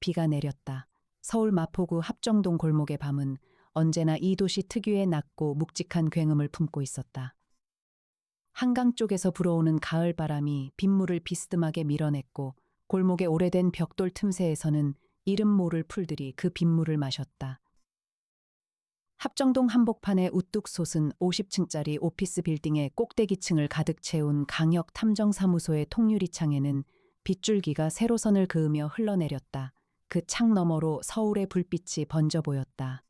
비가 내렸다. 서울 마포구 합정동 골목의 밤은 언제나 이 도시 특유의 낮고 묵직한 굉음을 품고 있었다. 한강 쪽에서 불어오는 가을 바람이 빗물을 비스듬하게 밀어냈고 골목의 오래된 벽돌 틈새에서는 이름 모를 풀들이 그 빗물을 마셨다. 합정동 한복판에 우뚝 솟은 50층짜리 오피스 빌딩의 꼭대기층을 가득 채운 강역 탐정사무소의 통유리 창에는 빗줄기가 세로선을 그으며 흘러내렸다. 그 창 너머로 서울의 불빛이 번져 보였다.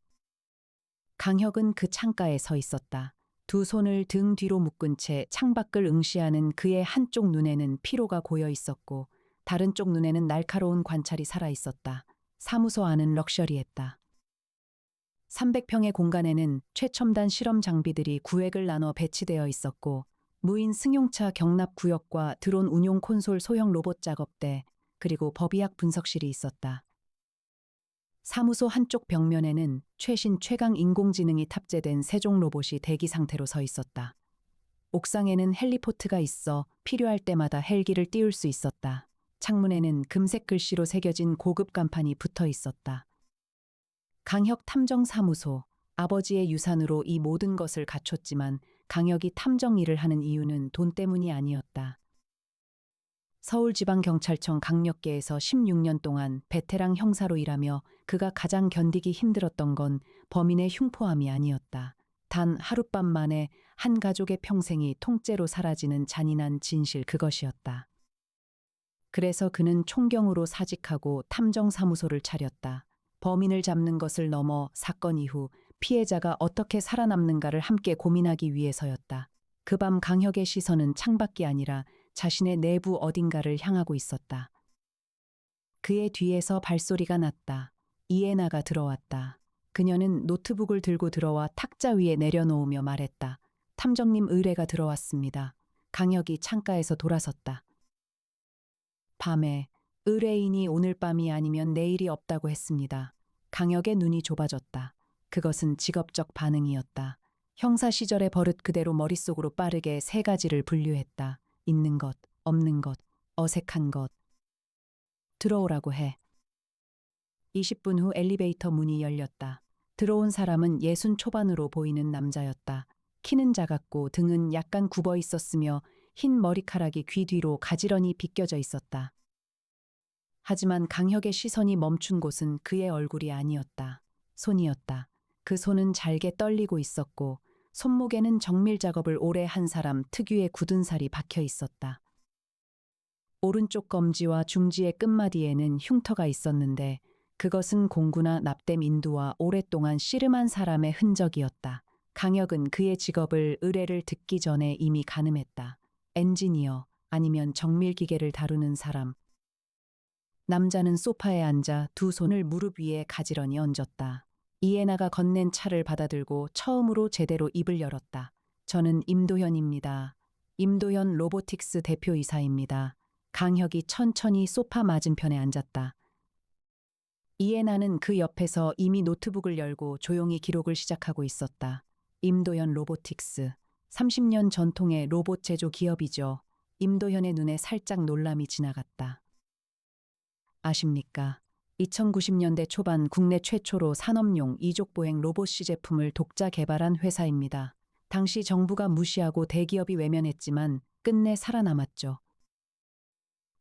강혁은 그 창가에 서 있었다. 두 손을 등 뒤로 묶은 채 창밖을 응시하는 그의 한쪽 눈에는 피로가 고여 있었고 다른 쪽 눈에는 날카로운 관찰이 살아 있었다. 사무소 안은 럭셔리했다. 300평의 공간에는 최첨단 실험 장비들이 구획을 나눠 배치되어 있었고 무인 승용차 경납 구역과 드론 운용 콘솔 소형 로봇 작업대 그리고 법의학 분석실이 있었다. 사무소 한쪽 벽면에는 최신 최강 인공지능이 탑재된 세종 로봇이 대기 상태로 서 있었다. 옥상에는 헬리포트가 있어 필요할 때마다 헬기를 띄울 수 있었다. 창문에는 금색 글씨로 새겨진 고급 간판이 붙어 있었다. 강혁 탐정사무소, 아버지의 유산으로 이 모든 것을 갖췄지만 강혁이 탐정 일을 하는 이유는 돈 때문이 아니었다. 서울지방경찰청 강력계에서 16년 동안 베테랑 형사로 일하며 그가 가장 견디기 힘들었던 건 범인의 흉포함이 아니었다. 단 하룻밤 만에 한 가족의 평생이 통째로 사라지는 잔인한 진실 그것이었다. 그래서 그는 총경으로 사직하고 탐정사무소를 차렸다. 범인을 잡는 것을 넘어 사건 이후 피해자가 어떻게 살아남는가를 함께 고민하기 위해서였다. 그 밤 강혁의 시선은 창밖이 아니라 자신의 내부 어딘가를 향하고 있었다. 그의 뒤에서 발소리가 났다. 이에나가 들어왔다. 그녀는 노트북을 들고 들어와 탁자 위에 내려놓으며 말했다. 탐정님 의뢰가 들어왔습니다. 강혁이 창가에서 돌아섰다. 밤에 의뢰인이 오늘 밤이 아니면 내일이 없다고 했습니다. 강혁의 눈이 좁아졌다. 그것은 직업적 반응이었다. 형사 시절의 버릇 그대로 머릿속으로 빠르게 세 가지를 분류했다. 있는 것, 없는 것, 어색한 것. 들어오라고 해. 20분 후 엘리베이터 문이 열렸다. 들어온 사람은 60 초반으로 보이는 남자였다. 키는 작았고 등은 약간 굽어 있었으며 흰 머리카락이 귀 뒤로 가지런히 빗겨져 있었다. 하지만 강혁의 시선이 멈춘 곳은 그의 얼굴이 아니었다. 손이었다. 그 손은 잘게 떨리고 있었고 손목에는 정밀 작업을 오래 한 사람 특유의 굳은 살이 박혀 있었다. 오른쪽 검지와 중지의 끝마디에는 흉터가 있었는데 그것은 공구나 납땜 인두와 오랫동안 씨름한 사람의 흔적이었다. 강혁은 그의 직업을 의뢰를 듣기 전에 이미 가늠했다. 엔지니어 아니면 정밀기계를 다루는 사람. 남자는 소파에 앉아 두 손을 무릎 위에 가지런히 얹었다. 이에나가 건넨 차를 받아들고 처음으로 제대로 입을 열었다. 저는 임도현입니다. 임도현 로보틱스 대표이사입니다. 강혁이 천천히 소파 맞은편에 앉았다. 이에나는 그 옆에서 이미 노트북을 열고 조용히 기록을 시작하고 있었다. 임도현 로보틱스. 30년 전통의 로봇 제조 기업이죠. 임도현의 눈에 살짝 놀람이 지나갔다. 아십니까? 2090년대 초반 국내 최초로 산업용 이족보행 로봇시 제품을 독자 개발한 회사입니다. 당시 정부가 무시하고 대기업이 외면했지만 끝내 살아남았죠.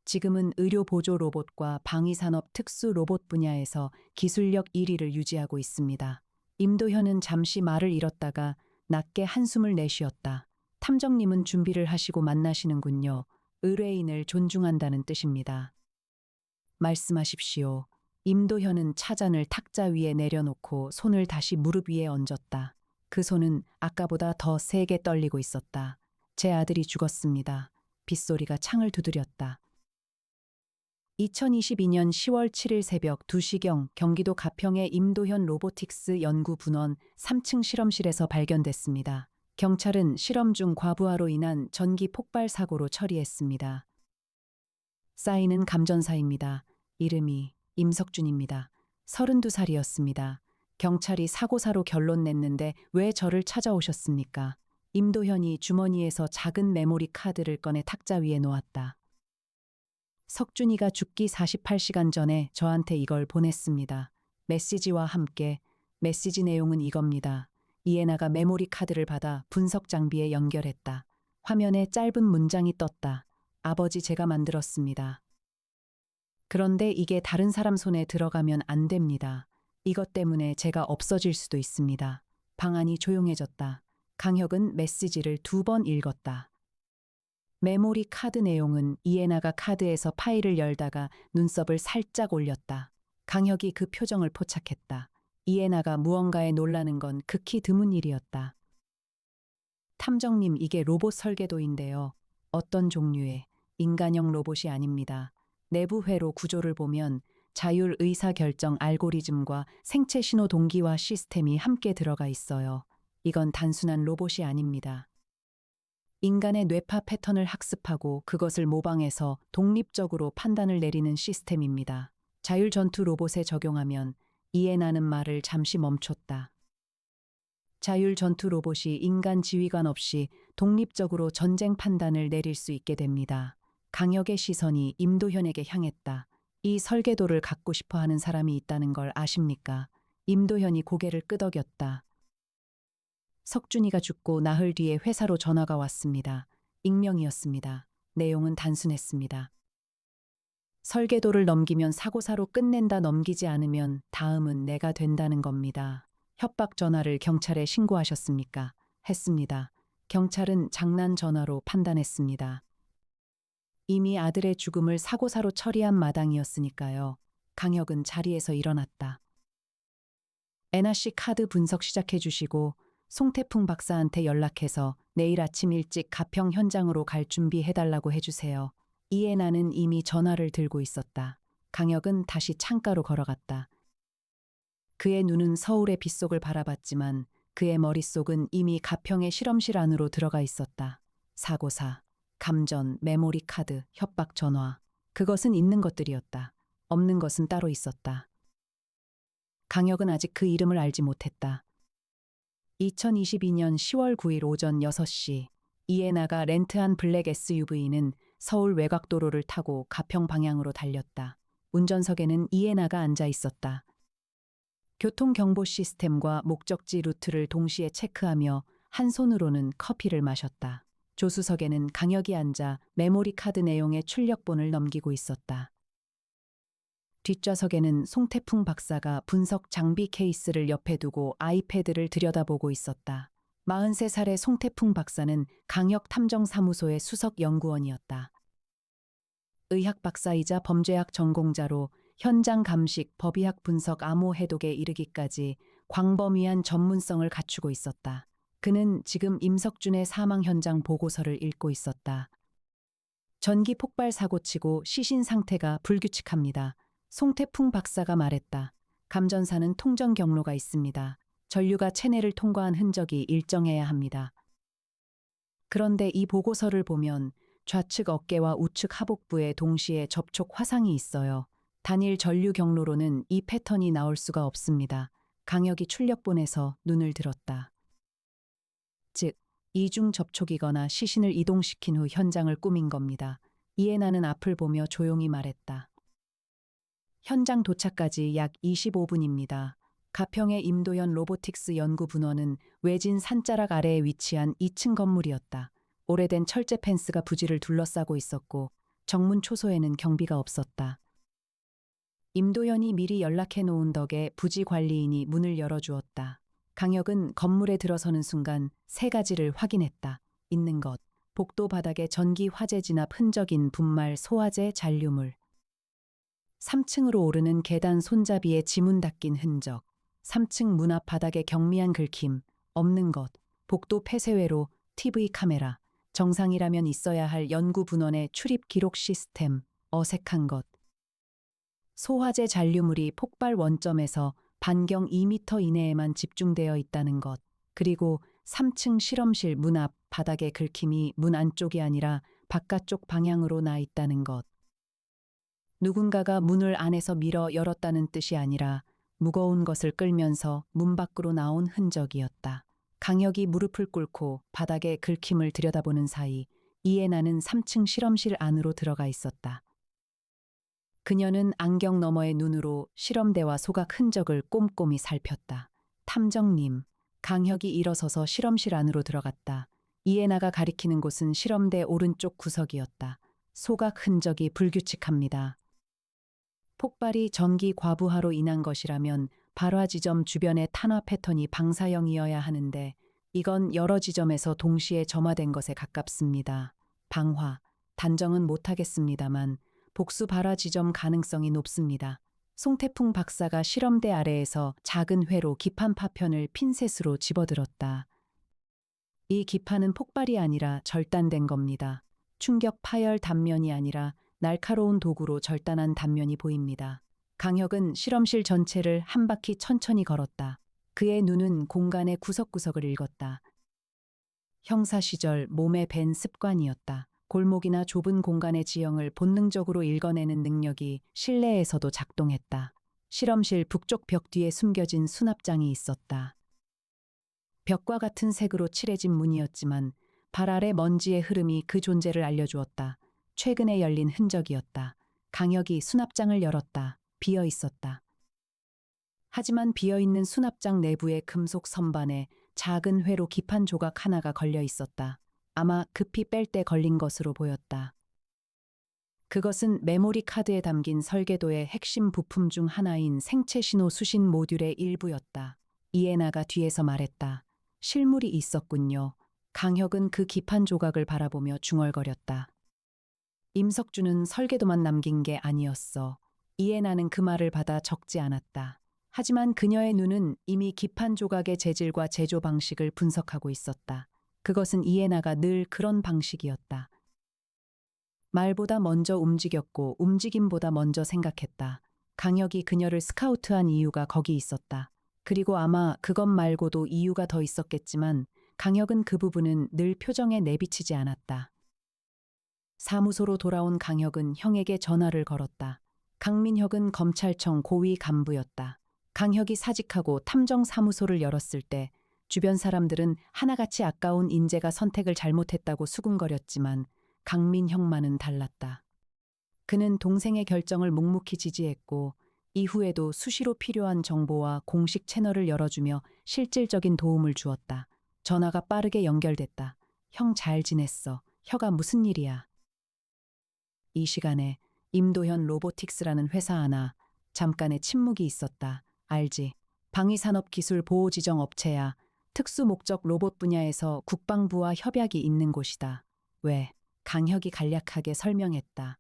지금은 의료 보조 로봇과 방위산업 특수 로봇 분야에서 기술력 1위를 유지하고 있습니다. 임도현은 잠시 말을 잃었다가 낮게 한숨을 내쉬었다. 탐정님은 준비를 하시고 만나시는군요. 의뢰인을 존중한다는 뜻입니다. 말씀하십시오. 임도현은 차잔을 탁자 위에 내려놓고 손을 다시 무릎 위에 얹었다. 그 손은 아까보다 더 세게 떨리고 있었다. 제 아들이 죽었습니다. 빗소리가 창을 두드렸다. 2022년 10월 7일 새벽 2시경 경기도 가평의 임도현 로보틱스 연구분원 3층 실험실에서 발견됐습니다. 경찰은 실험 중 과부하로 인한 전기 폭발 사고로 처리했습니다. 쌓이는 감전사입니다. 이름이 임석준입니다. 32살이었습니다. 경찰이 사고사로 결론 냈는데 왜 저를 찾아오셨습니까? 임도현이 주머니에서 작은 메모리 카드를 꺼내 탁자 위에 놓았다. 석준이가 죽기 48시간 전에 저한테 이걸 보냈습니다. 메시지와 함께. 메시지 내용은 이겁니다. 이에나가 메모리 카드를 받아 분석 장비에 연결했다. 화면에 짧은 문장이 떴다. 아버지, 제가 만들었습니다. 그런데 이게 다른 사람 손에 들어가면 안 됩니다. 이것 때문에 제가 없어질 수도 있습니다. 방안이 조용해졌다. 강혁은 메시지를 2번 읽었다. 메모리 카드 내용은 이에나가 카드에서 파일을 열다가 눈썹을 살짝 올렸다. 강혁이 그 표정을 포착했다. 이에나가 무언가에 놀라는 건 극히 드문 일이었다. 탐정님, 이게 로봇 설계도인데요. 어떤 종류의 인간형 로봇이 아닙니다. 내부 회로 구조를 보면 자율 의사결정 알고리즘과 생체 신호 동기화 시스템이 함께 들어가 있어요. 이건 단순한 로봇이 아닙니다. 인간의 뇌파 패턴을 학습하고 그것을 모방해서 독립적으로 판단을 내리는 시스템입니다. 자율 전투 로봇에 적용하면 이해나는 말을 잠시 멈췄다. 자율 전투 로봇이 인간 지휘관 없이 독립적으로 전쟁 판단을 내릴 수 있게 됩니다. 강혁의 시선이 임도현에게 향했다. 이 설계도를 갖고 싶어 하는 사람이 있다는 걸 아십니까? 임도현이 고개를 끄덕였다. 석준이가 죽고 나흘 뒤에 회사로 전화가 왔습니다. 익명이었습니다. 내용은 단순했습니다. 설계도를 넘기면 사고사로 끝낸다, 넘기지 않으면 다음은 내가 된다는 겁니다. 협박 전화를 경찰에 신고하셨습니까? 했습니다. 경찰은 장난 전화로 판단했습니다. 이미 아들의 죽음을 사고사로 처리한 마당이었으니까요. 강혁은 자리에서 일어났다. 애나 씨 카드 분석 시작해 주시고 송태풍 박사한테 연락해서 내일 아침 일찍 가평 현장으로 갈 준비해달라고 해주세요. 이해나는 이미 전화를 들고 있었다. 강혁은 다시 창가로 걸어갔다. 그의 눈은 서울의 빗속을 바라봤지만 그의 머릿속은 이미 가평의 실험실 안으로 들어가 있었다. 사고사, 감전, 메모리 카드, 협박 전화. 그것은 있는 것들이었다. 없는 것은 따로 있었다. 강혁은 아직 그 이름을 알지 못했다. 2022년 10월 9일 오전 6시, 이에나가 렌트한 블랙 SUV는 서울 외곽도로를 타고 가평 방향으로 달렸다. 운전석에는 이에나가 앉아 있었다. 교통경보 시스템과 목적지 루트를 동시에 체크하며 한 손으로는 커피를 마셨다. 조수석에는 강혁이 앉아 메모리 카드 내용의 출력본을 넘기고 있었다. 뒷좌석에는 송태풍 박사가 분석 장비 케이스를 옆에 두고 아이패드를 들여다보고 있었다. 43살의 송태풍 박사는 강혁 탐정사무소의 수석 연구원이었다. 의학 박사이자 범죄학 전공자로 현장 감식, 법의학 분석, 암호 해독에 이르기까지 광범위한 전문성을 갖추고 있었다. 그는 지금 임석준의 사망 현장 보고서를 읽고 있었다. 전기 폭발 사고치고 시신 상태가 불규칙합니다. 송태풍 박사가 말했다. 감전사는 통전 경로가 있습니다. 전류가 체내를 통과한 흔적이 일정해야 합니다. 그런데 이 보고서를 보면 좌측 어깨와 우측 하복부에 동시에 접촉 화상이 있어요. 단일 전류 경로로는 이 패턴이 나올 수가 없습니다. 강혁이 출력본에서 눈을 들었다. 즉, 이중 접촉이거나 시신을 이동시킨 후 현장을 꾸민 겁니다. 이해나는 앞을 보며 조용히 말했다. 현장 도착까지 약 25분입니다. 가평의 임도현 로보틱스 연구분원은 외진 산자락 아래에 위치한 2층 건물이었다. 오래된 철제 펜스가 부지를 둘러싸고 있었고 정문 초소에는 경비가 없었다. 임도현이 미리 연락해 놓은 덕에 부지 관리인이 문을 열어주었다. 강혁은 건물에 들어서는 순간 3가지를 확인했다. 있는 것, 복도 바닥에 전기 화재 진압 흔적인 분말 소화제 잔류물. 3층으로 오르는 계단 손잡이에 지문 닦인 흔적, 3층 문 앞 바닥에 경미한 긁힘, 없는 것, 복도 폐쇄회로 TV 카메라, 정상이라면 있어야 할 연구분원의 출입 기록 시스템, 어색한 것. 소화제 잔류물이 폭발 원점에서 반경 2m 이내에만 집중되어 있다는 것, 그리고 3층 실험실 문 앞 바닥의 긁힘이 문 안쪽이 아니라 바깥쪽 방향으로 나 있다는 것. 누군가가 문을 안에서 밀어 열었다는 뜻이 아니라 무거운 것을 끌면서 문 밖으로 나온 흔적이었다. 강혁이 무릎을 꿇고 바닥에 긁힘을 들여다보는 사이 이해나는 3층 실험실 안으로 들어가 있었다. 그녀는 안경 너머의 눈으로 실험대와 소각 흔적을 꼼꼼히 살폈다. 탐정님, 강혁이 일어서서 실험실 안으로 들어갔다. 이에나가 가리키는 곳은 실험대 오른쪽 구석이었다. 소각 흔적이 불규칙합니다. 폭발이 전기 과부하로 인한 것이라면 발화 지점 주변의 탄화 패턴이 방사형이어야 하는데 이건 여러 지점에서 동시에 점화된 것에 가깝습니다. 방화, 단정은 못하겠습니다만 복수 발화 지점 가능성이 높습니다. 송태풍 박사가 실험대 아래에서 작은 회로 기판 파편을 핀셋으로 집어들었다. 이 기판은 폭발이 아니라 절단된 겁니다. 충격 파열 단면이 아니라 날카로운 도구로 절단한 단면이 보입니다. 강혁은 실험실 전체를 한 바퀴 천천히 걸었다. 그의 눈은 공간의 구석구석을 읽었다. 형사 시절 몸에 밴 습관이었다. 골목이나 좁은 공간의 지형을 본능적으로 읽어내는 능력이 실내에서도 작동했다. 실험실 북쪽 벽 뒤에 숨겨진 수납장이 있었다. 벽과 같은 색으로 칠해진 문이었지만 발 아래 먼지의 흐름이 그 존재를 알려주었다. 최근에 열린 흔적이었다. 강혁이 수납장을 열었다. 비어 있었다. 하지만 비어있는 수납장 내부의 금속 선반에 작은 회로 기판 조각 하나가 걸려 있었다. 아마 급히 뺄 때 걸린 것으로 보였다. 그것은 메모리 카드에 담긴 설계도의 핵심 부품 중 하나인 생체 신호 수신 모듈의 일부였다. 이에나가 뒤에서 말했다. 실물이 있었군요. 강혁은 그 기판 조각을 바라보며 중얼거렸다. 임석준은 설계도만 남긴 게 아니었어. 이에나는 그 말을 받아 적지 않았다. 하지만 그녀의 눈은 이미 기판 조각의 재질과 제조 방식을 분석하고 있었다. 그것은 이에나가 늘 그런 방식이었다. 말보다 먼저 움직였고 움직임보다 먼저 생각했다. 강혁이 그녀를 스카우트한 이유가 거기 있었다. 그리고 아마 그것 말고도 이유가 더 있었겠지만 강혁은 그 부분은 늘 표정에 내비치지 않았다. 사무소로 돌아온 강혁은 형에게 전화를 걸었다. 강민혁은 검찰청 고위 간부였다. 강혁이 사직하고 탐정사무소를 열었을 때 주변 사람들은 하나같이 아까운 인재가 선택을 잘못했다고 수군거렸지만 강민혁만은 달랐다. 그는 동생의 결정을 묵묵히 지지했고 이후에도 수시로 필요한 정보와 공식 채널을 열어주며 실질적인 도움을 주었다. 전화가 빠르게 연결됐다. 형 잘 지냈어. 혀가 무슨 일이야? 이 시간에 임도현 로보틱스라는 회사 하나 잠깐의 침묵이 있었다. 알지? 방위산업기술보호지정 업체야. 특수목적 로봇 분야에서 국방부와 협약이 있는 곳이다. 왜? 강혁이 간략하게 설명했다.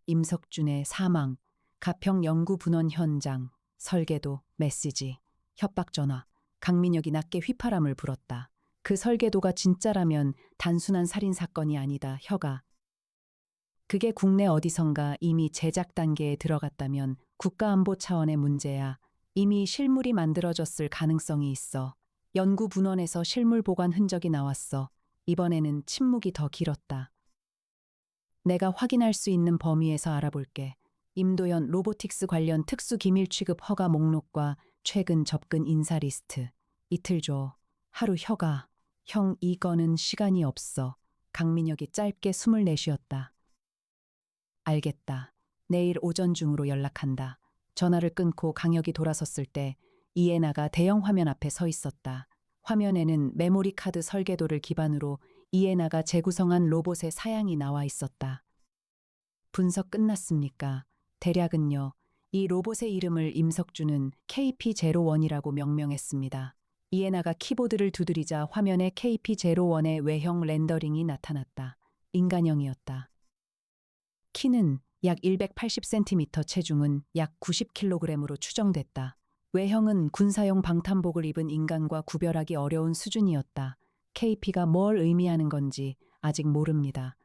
임석준의 사망, 가평 연구분원 현장, 설계도, 메시지, 협박전화. 강민혁이 낮게 휘파람을 불었다. 그 설계도가 진짜라면 단순한 살인사건이 아니다. 혀가. 그게 국내 어디선가 이미 제작 단계에 들어갔다면 국가안보 차원의 문제야. 이미 실물이 만들어졌을 가능성이 있어. 연구 분원에서 실물 보관 흔적이 나왔어. 이번에는 침묵이 더 길었다. 내가 확인할 수 있는 범위에서 알아볼게. 임도연 로보틱스 관련 특수 기밀 취급 허가 목록과 최근 접근 인사 리스트. 이틀 줘. 하루. 혀가. 형 이거는 시간이 없어. 강민혁이 짧게 숨을 내쉬었다. 알겠다. 내일 오전 중으로 연락한다. 전화를 끊고 강혁이 돌아섰을 때 이에나가 대형 화면 앞에 서 있었다. 화면에는 메모리 카드 설계도를 기반으로 이에나가 재구성한 로봇의 사양이 나와 있었다. 분석 끝났습니까? 대략은요. 이 로봇의 이름을 임석준은 KP01이라고 명명했습니다. 이에나가 키보드를 두드리자 화면에 KP01의 외형 렌더링이 나타났다. 인간형이었다. 키는 약 180cm, 체중은 약 90kg으로 추정됐다. 외형은 군사용 방탄복을 입은 인간과 구별하기 어려운 수준이었다. KP가 뭘 의미하는 건지 아직 모릅니다.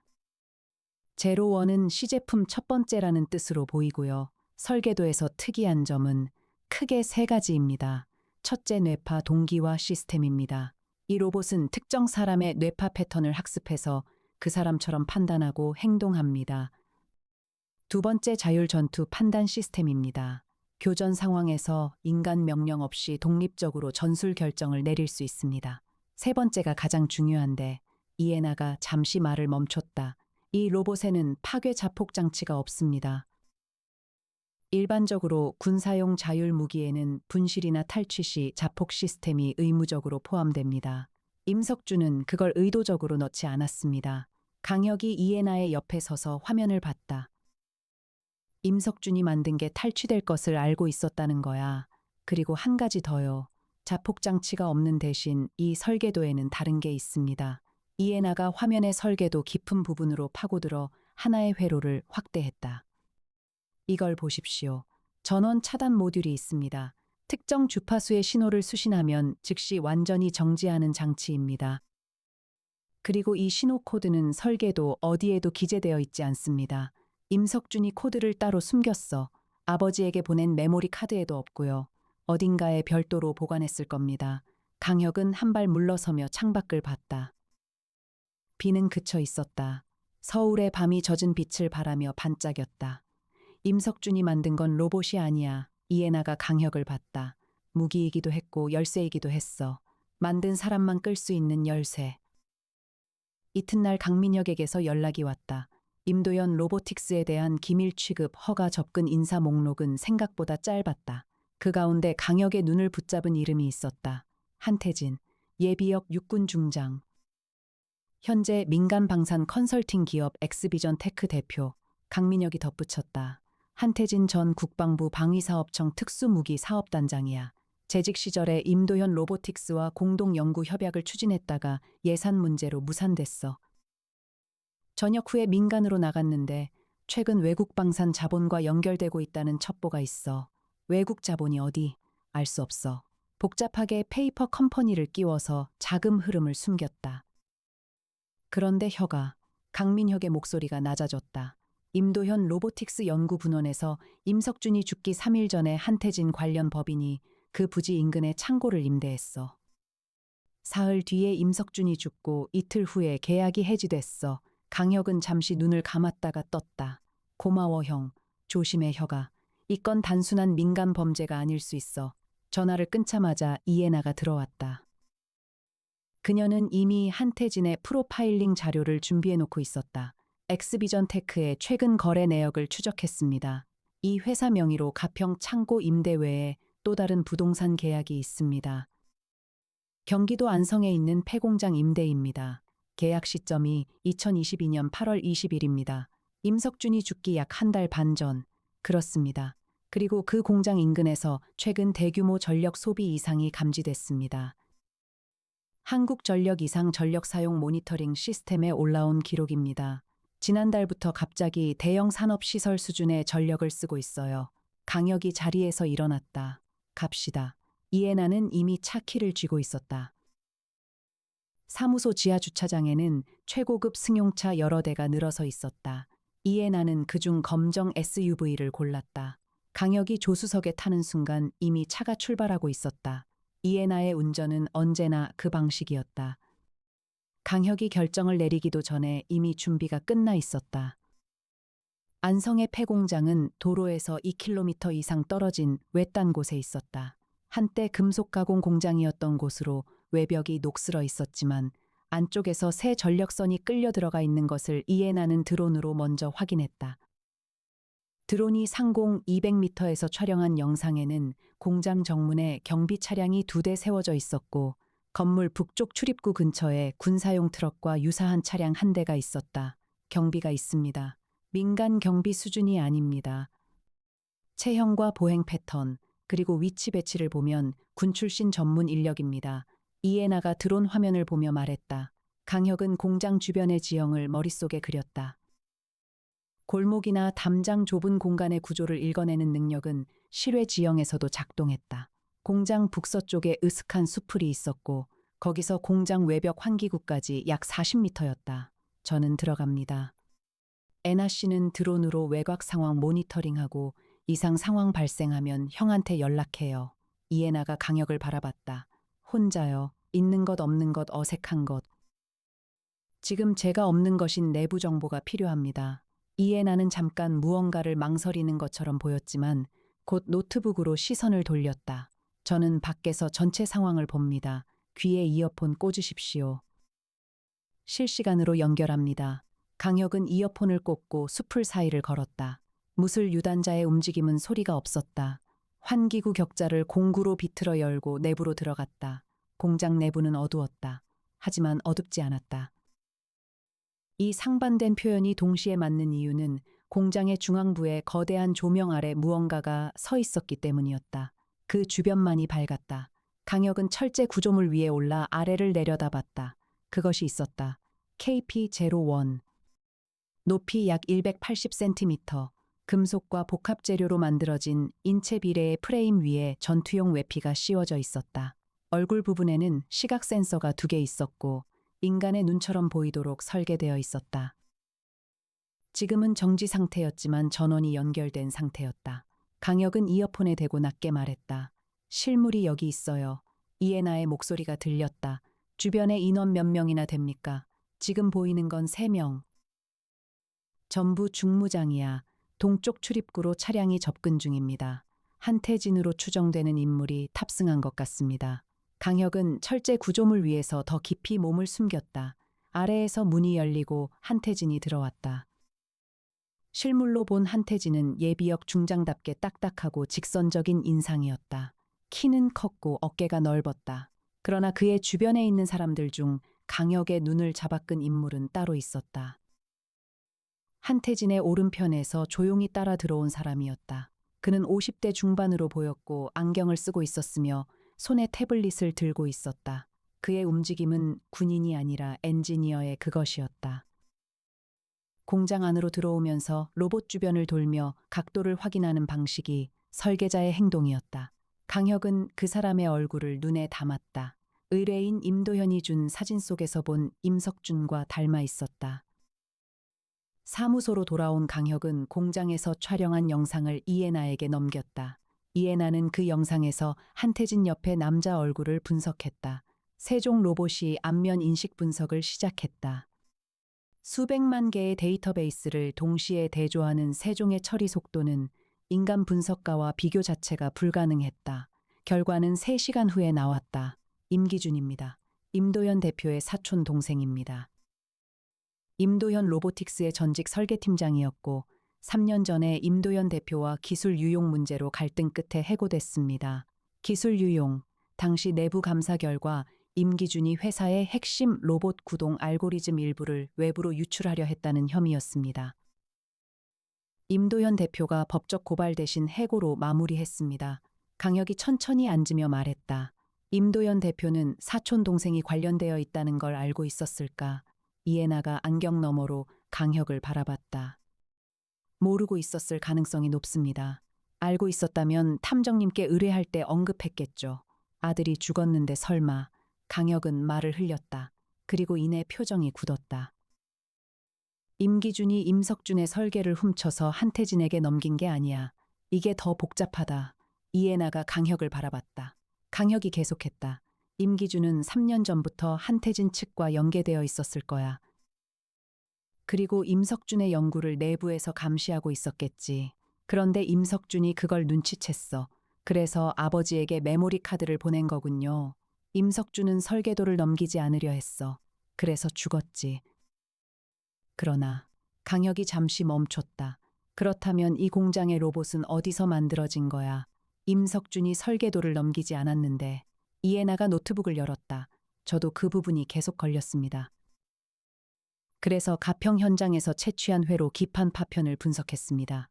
제로원은 시제품 첫 번째라는 뜻으로 보이고요. 설계도에서 특이한 점은 크게 세 가지입니다. 첫째, 뇌파 동기화 시스템입니다. 이 로봇은 특정 사람의 뇌파 패턴을 학습해서 그 사람처럼 판단하고 행동합니다. 두 번째, 자율 전투 판단 시스템입니다. 교전 상황에서 인간 명령 없이 독립적으로 전술 결정을 내릴 수 있습니다. 세 번째가 가장 중요한데 이에나가 잠시 말을 멈췄다. 이 로봇에는 파괴 자폭 장치가 없습니다. 일반적으로 군사용 자율 무기에는 분실이나 탈취 시 자폭 시스템이 의무적으로 포함됩니다. 임석준은 그걸 의도적으로 넣지 않았습니다. 강혁이 이에나의 옆에 서서 화면을 봤다. 임석준이 만든 게 탈취될 것을 알고 있었다는 거야. 그리고 한 가지 더요. 자폭 장치가 없는 대신 이 설계도에는 다른 게 있습니다. 이에나가 화면의 설계도 깊은 부분으로 파고들어 하나의 회로를 확대했다. 이걸 보십시오. 전원 차단 모듈이 있습니다. 특정 주파수의 신호를 수신하면 즉시 완전히 정지하는 장치입니다. 그리고 이 신호 코드는 설계도 어디에도 기재되어 있지 않습니다. 임석준이 코드를 따로 숨겼어. 아버지에게 보낸 메모리 카드에도 없고요. 어딘가에 별도로 보관했을 겁니다. 강혁은 한 발 물러서며 창밖을 봤다. 비는 그쳐 있었다. 서울의 밤이 젖은 빛을 바라며 반짝였다. 임석준이 만든 건 로봇이 아니야. 이에나가 강혁을 봤다. 무기이기도 했고 열쇠이기도 했어. 만든 사람만 끌 수 있는 열쇠. 이튿날 강민혁에게서 연락이 왔다. 임도연 로보틱스에 대한 기밀 취급 허가 접근 인사 목록은 생각보다 짧았다. 그 가운데 강혁의 눈을 붙잡은 이름이 있었다. 한태진, 예비역 육군 중장. 현재 민간 방산 컨설팅 기업 엑스비전 테크 대표. 강민혁이 덧붙였다. 한태진 전 국방부 방위사업청 특수무기 사업단장이야. 재직 시절에 임도현 로보틱스와 공동 연구 협약을 추진했다가 예산 문제로 무산됐어. 전역 후에 민간으로 나갔는데 최근 외국 방산 자본과 연결되고 있다는 첩보가 있어. 외국 자본이 어디? 알 수 없어. 복잡하게 페이퍼 컴퍼니를 끼워서 자금 흐름을 숨겼다. 그런데 강민혁의 목소리가 낮아졌다. 임도현 로보틱스 연구분원에서 임석준이 죽기 3일 전에 한태진 관련 법인이 그 부지 인근에 창고를 임대했어. 사흘 뒤에 임석준이 죽고 이틀 후에 계약이 해지됐어. 강혁은 잠시 눈을 감았다가 떴다. 고마워 형. 조심해 혁아. 이 건 단순한 민간 범죄가 아닐 수 있어. 전화를 끊자마자 이에나가 들어왔다. 그녀는 이미 한태진의 프로파일링 자료를 준비해 놓고 있었다. 엑스비전 테크의 최근 거래 내역을 추적했습니다. 이 회사 명의로 가평 창고 임대 외에 또 다른 부동산 계약이 있습니다. 경기도 안성에 있는 폐공장 임대입니다. 계약 시점이 2022년 8월 20일입니다. 임석준이 죽기 약 한 달 반 전. 그렇습니다. 그리고 그 공장 인근에서 최근 대규모 전력 소비 이상이 감지됐습니다. 한국전력 이상 전력 사용 모니터링 시스템에 올라온 기록입니다. 지난달부터 갑자기 대형 산업시설 수준의 전력을 쓰고 있어요. 강혁이 자리에서 일어났다. 갑시다. 이에나는 이미 차 키를 쥐고 있었다. 사무소 지하 주차장에는 최고급 승용차 여러 대가 늘어서 있었다. 이에나는 그중 검정 SUV를 골랐다. 강혁이 조수석에 타는 순간 이미 차가 출발하고 있었다. 이에나의 운전은 언제나 그 방식이었다. 강혁이 결정을 내리기도 전에 이미 준비가 끝나 있었다. 안성의 폐공장은 도로에서 2km 이상 떨어진 외딴 곳에 있었다. 한때 금속 가공 공장이었던 곳으로 외벽이 녹슬어 있었지만 안쪽에서 새 전력선이 끌려 들어가 있는 것을 이에나는 드론으로 먼저 확인했다. 드론이 상공 200m에서 촬영한 영상에는 공장 정문에 경비 차량이 2대 세워져 있었고 건물 북쪽 출입구 근처에 군사용 트럭과 유사한 차량 한 대가 있었다. 경비가 있습니다. 민간 경비 수준이 아닙니다. 체형과 보행 패턴, 그리고 위치 배치를 보면 군 출신 전문 인력입니다. 이에나가 드론 화면을 보며 말했다. 강혁은 공장 주변의 지형을 머릿속에 그렸다. 골목이나 담장 좁은 공간의 구조를 읽어내는 능력은 실외 지형에서도 작동했다. 공장 북서쪽에 으슥한 수풀이 있었고 거기서 공장 외벽 환기구까지 약 40m였다. 저는 들어갑니다. 애나 씨는 드론으로 외곽 상황 모니터링하고 이상 상황 발생하면 형한테 연락해요. 이에나가 강혁을 바라봤다. 혼자요. 있는 것 없는 것 어색한 것. 지금 제가 없는 것인 내부 정보가 필요합니다. 이에나는 잠깐 무언가를 망설이는 것처럼 보였지만 곧 노트북으로 시선을 돌렸다. 저는 밖에서 전체 상황을 봅니다. 귀에 이어폰 꽂으십시오. 실시간으로 연결합니다. 강혁은 이어폰을 꽂고 수풀 사이를 걸었다. 무술 유단자의 움직임은 소리가 없었다. 환기구 격자를 공구로 비틀어 열고 내부로 들어갔다. 공장 내부는 어두웠다. 하지만 어둡지 않았다. 이 상반된 표현이 동시에 맞는 이유는 공장의 중앙부에 거대한 조명 아래 무언가가 서 있었기 때문이었다. 그 주변만이 밝았다. 강혁은 철제 구조물 위에 올라 아래를 내려다봤다. 그것이 있었다. KP-01. 높이 약 180cm, 금속과 복합 재료로 만들어진 인체 비례의 프레임 위에 전투용 외피가 씌워져 있었다. 얼굴 부분에는 시각 센서가 2개 있었고 인간의 눈처럼 보이도록 설계되어 있었다. 지금은 정지 상태였지만 전원이 연결된 상태였다. 강혁은 이어폰에 대고 낮게 말했다. 실물이 여기 있어요. 이에나의 목소리가 들렸다. 주변에 인원 몇 명이나 됩니까? 지금 보이는 건 3명. 전부 중무장이야. 동쪽 출입구로 차량이 접근 중입니다. 한태진으로 추정되는 인물이 탑승한 것 같습니다. 강혁은 철제 구조물 위에서 더 깊이 몸을 숨겼다. 아래에서 문이 열리고 한태진이 들어왔다. 실물로 본 한태진은 예비역 중장답게 딱딱하고 직선적인 인상이었다. 키는 컸고 어깨가 넓었다. 그러나 그의 주변에 있는 사람들 중 강혁의 눈을 잡아끈 인물은 따로 있었다. 한태진의 오른편에서 조용히 따라 들어온 사람이었다. 그는 50대 중반으로 보였고 안경을 쓰고 있었으며 손에 태블릿을 들고 있었다. 그의 움직임은 군인이 아니라 엔지니어의 그것이었다. 공장 안으로 들어오면서 로봇 주변을 돌며 각도를 확인하는 방식이 설계자의 행동이었다. 강혁은 그 사람의 얼굴을 눈에 담았다. 의뢰인 임도현이 준 사진 속에서 본 임석준과 닮아 있었다. 사무소로 돌아온 강혁은 공장에서 촬영한 영상을 이에나에게 넘겼다. 이에나는 그 영상에서 한태진 옆에 남자 얼굴을 분석했다. 세종 로봇이 안면 인식 분석을 시작했다. 수백만 개의 데이터베이스를 동시에 대조하는 세종의 처리 속도는 인간 분석가와 비교 자체가 불가능했다. 결과는 3시간 후에 나왔다. 임기준입니다. 임도현 대표의 사촌 동생입니다. 임도현 로보틱스의 전직 설계팀장이었고 3년 전에 임도현 대표와 기술 유용 문제로 갈등 끝에 해고됐습니다. 기술 유용, 당시 내부 감사 결과 임기준이 회사의 핵심 로봇 구동 알고리즘 일부를 외부로 유출하려 했다는 혐의였습니다. 임도현 대표가 법적 고발 대신 해고로 마무리했습니다. 강혁이 천천히 앉으며 말했다. 임도현 대표는 사촌 동생이 관련되어 있다는 걸 알고 있었을까? 이에나가 안경 너머로 강혁을 바라봤다. 모르고 있었을 가능성이 높습니다. 알고 있었다면 탐정님께 의뢰할 때 언급했겠죠. 아들이 죽었는데 설마. 강혁은 말을 흘렸다. 그리고 이내 표정이 굳었다. 임기준이 임석준의 설계를 훔쳐서 한태진에게 넘긴 게 아니야. 이게 더 복잡하다. 이에나가 강혁을 바라봤다. 강혁이 계속했다. 임기준은 3년 전부터 한태진 측과 연계되어 있었을 거야. 그리고 임석준의 연구를 내부에서 감시하고 있었겠지. 그런데 임석준이 그걸 눈치챘어. 그래서 아버지에게 메모리 카드를 보낸 거군요. 임석준은 설계도를 넘기지 않으려 했어. 그래서 죽었지. 그러나 강혁이 잠시 멈췄다. 그렇다면 이 공장의 로봇은 어디서 만들어진 거야? 임석준이 설계도를 넘기지 않았는데. 이에나가 노트북을 열었다. 저도 그 부분이 계속 걸렸습니다. 그래서 가평 현장에서 채취한 회로 기판 파편을 분석했습니다.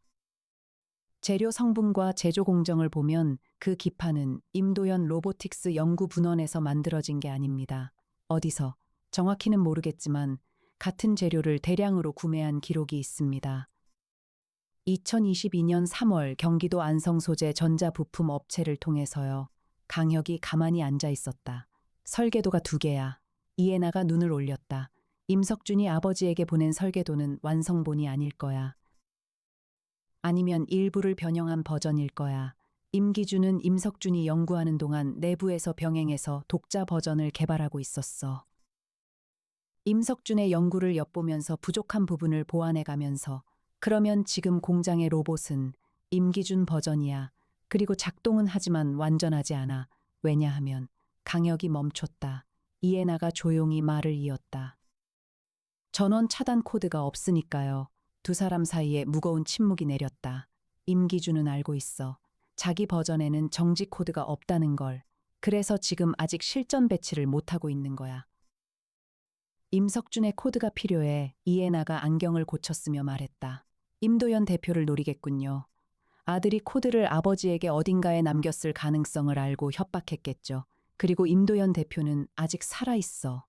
재료 성분과 제조 공정을 보면 그 기판은 임도현 로보틱스 연구 분원에서 만들어진 게 아닙니다. 어디서, 정확히는 모르겠지만 같은 재료를 대량으로 구매한 기록이 있습니다. 2022년 3월 경기도 안성 소재 전자부품 업체를 통해서요. 강혁이 가만히 앉아 있었다. 설계도가 2개야. 이에나가 눈을 올렸다. 임석준이 아버지에게 보낸 설계도는 완성본이 아닐 거야. 아니면 일부를 변형한 버전일 거야. 임기준은 임석준이 연구하는 동안 내부에서 병행해서 독자 버전을 개발하고 있었어. 임석준의 연구를 엿보면서 부족한 부분을 보완해가면서 그러면 지금 공장의 로봇은 임기준 버전이야. 그리고 작동은 하지만 완전하지 않아. 왜냐하면 강혁이 멈췄다. 이에나가 조용히 말을 이었다. 전원 차단 코드가 없으니까요. 두 사람 사이에 무거운 침묵이 내렸다. 임기준은 알고 있어. 자기 버전에는 정지 코드가 없다는 걸. 그래서 지금 아직 실전 배치를 못하고 있는 거야. 임석준의 코드가 필요해. 이해나가 안경을 고쳤으며 말했다. 임도현 대표를 노리겠군요. 아들이 코드를 아버지에게 어딘가에 남겼을 가능성을 알고 협박했겠죠. 그리고 임도현 대표는 아직 살아있어.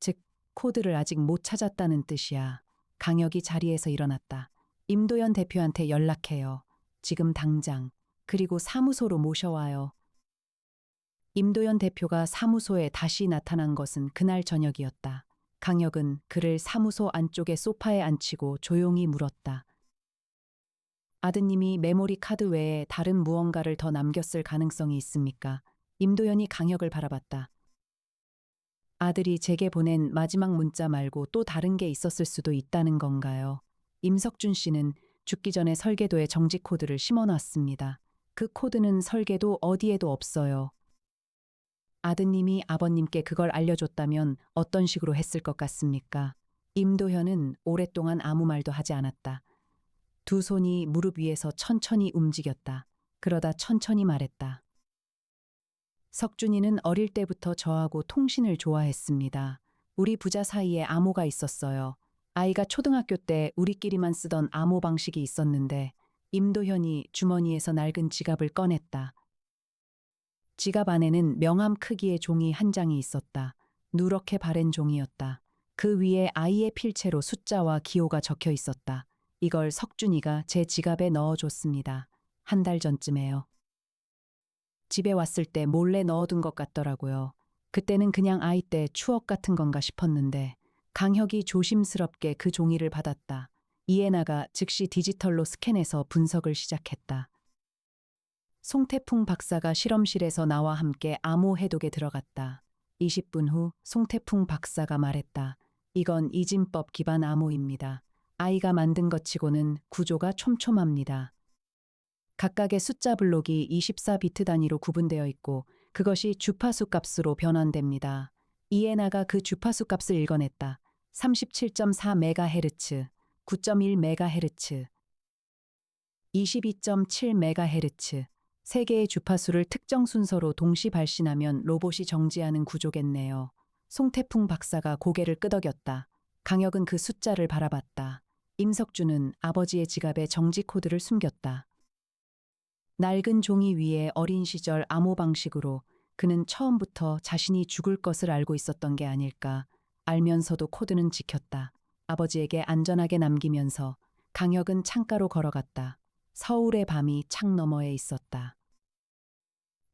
즉, 코드를 아직 못 찾았다는 뜻이야. 강혁이 자리에서 일어났다. 임도현 대표한테 연락해요. 지금 당장. 그리고 사무소로 모셔와요. 임도현 대표가 사무소에 다시 나타난 것은 그날 저녁이었다. 강혁은 그를 사무소 안쪽의 소파에 앉히고 조용히 물었다. 아드님이 메모리 카드 외에 다른 무언가를 더 남겼을 가능성이 있습니까? 임도현이 강혁을 바라봤다. 아들이 제게 보낸 마지막 문자 말고 또 다른 게 있었을 수도 있다는 건가요? 임석준 씨는 죽기 전에 설계도에 정지 코드를 심어놨습니다. 그 코드는 설계도 어디에도 없어요. 아드님이 아버님께 그걸 알려줬다면 어떤 식으로 했을 것 같습니까? 임도현은 오랫동안 아무 말도 하지 않았다. 두 손이 무릎 위에서 천천히 움직였다. 그러다 천천히 말했다. 석준이는 어릴 때부터 저하고 통신을 좋아했습니다. 우리 부자 사이에 암호가 있었어요. 아이가 초등학교 때 우리끼리만 쓰던 암호 방식이 있었는데 임도현이 주머니에서 낡은 지갑을 꺼냈다. 지갑 안에는 명함 크기의 종이 한 장이 있었다. 누렇게 바랜 종이였다. 그 위에 아이의 필체로 숫자와 기호가 적혀 있었다. 이걸 석준이가 제 지갑에 넣어줬습니다. 한 달 전쯤에요. 집에 왔을 때 몰래 넣어둔 것 같더라고요. 그때는 그냥 아이 때 추억 같은 건가 싶었는데 강혁이 조심스럽게 그 종이를 받았다. 이해나가 즉시 디지털로 스캔해서 분석을 시작했다. 송태풍 박사가 실험실에서 나와 함께 암호 해독에 들어갔다. 20분 후 송태풍 박사가 말했다. 이건 이진법 기반 암호입니다. 아이가 만든 것 치고는 구조가 촘촘합니다. 각각의 숫자 블록이 24비트 단위로 구분되어 있고 그것이 주파수 값으로 변환됩니다. 이에나가 그 주파수 값을 읽어냈다. 37.4MHz, 9.1MHz, 22.7MHz. 세 개의 주파수를 특정 순서로 동시 발신하면 로봇이 정지하는 구조겠네요. 송태풍 박사가 고개를 끄덕였다. 강혁은 그 숫자를 바라봤다. 임석준은 아버지의 지갑에 정지 코드를 숨겼다. 낡은 종이 위에 어린 시절 암호 방식으로 그는 처음부터 자신이 죽을 것을 알고 있었던 게 아닐까. 알면서도 코드는 지켰다. 아버지에게 안전하게 남기면서 강혁은 창가로 걸어갔다. 서울의 밤이 창 너머에 있었다.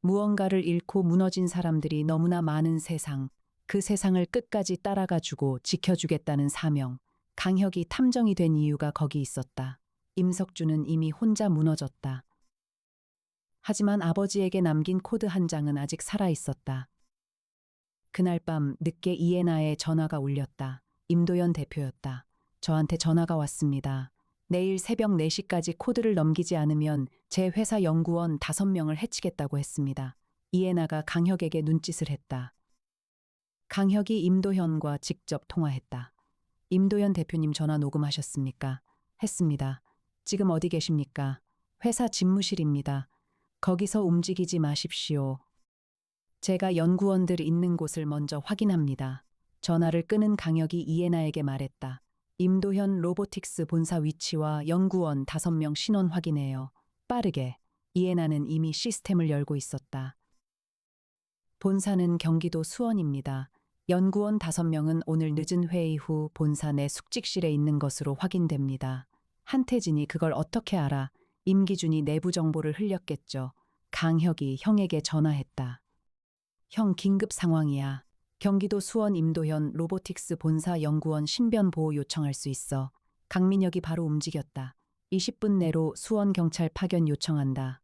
무언가를 잃고 무너진 사람들이 너무나 많은 세상, 그 세상을 끝까지 따라가주고 지켜주겠다는 사명, 강혁이 탐정이 된 이유가 거기 있었다. 임석준은 이미 혼자 무너졌다. 하지만 아버지에게 남긴 코드 한 장은 아직 살아있었다. 그날 밤 늦게 이에나의 전화가 울렸다. 임도현 대표였다. 저한테 전화가 왔습니다. 내일 새벽 4시까지 코드를 넘기지 않으면 제 회사 연구원 5명을 해치겠다고 했습니다. 이에나가 강혁에게 눈짓을 했다. 강혁이 임도현과 직접 통화했다. 임도현 대표님 전화 녹음하셨습니까? 했습니다. 지금 어디 계십니까? 회사 집무실입니다. 거기서 움직이지 마십시오. 제가 연구원들 있는 곳을 먼저 확인합니다. 전화를 끊은 강혁이 이에나에게 말했다. 임도현 로보틱스 본사 위치와 연구원 5명 신원 확인해요. 빠르게. 이에나는 이미 시스템을 열고 있었다. 본사는 경기도 수원입니다. 연구원 5명은 오늘 늦은 회의 후 본사 내 숙직실에 있는 것으로 확인됩니다. 한태진이 그걸 어떻게 알아? 임기준이 내부 정보를 흘렸겠죠. 강혁이 형에게 전화했다. 형 긴급 상황이야. 경기도 수원 임도현 로보틱스 본사 연구원 신변 보호 요청할 수 있어. 강민혁이 바로 움직였다. 20분 내로 수원 경찰 파견 요청한다.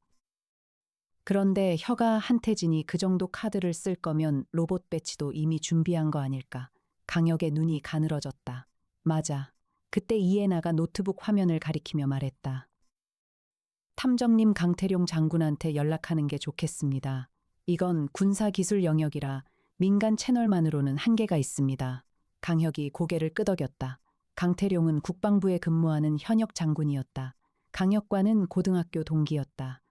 그런데 혀가 한태진이 그 정도 카드를 쓸 거면 로봇 배치도 이미 준비한 거 아닐까. 강혁의 눈이 가늘어졌다. 맞아. 그때 이에나가 노트북 화면을 가리키며 말했다. 탐정님 강태룡 장군한테 연락하는 게 좋겠습니다. 이건 군사기술 영역이라 민간 채널만으로는 한계가 있습니다. 강혁이 고개를 끄덕였다. 강태룡은 국방부에 근무하는 현역 장군이었다. 강혁과는 고등학교 동기였다.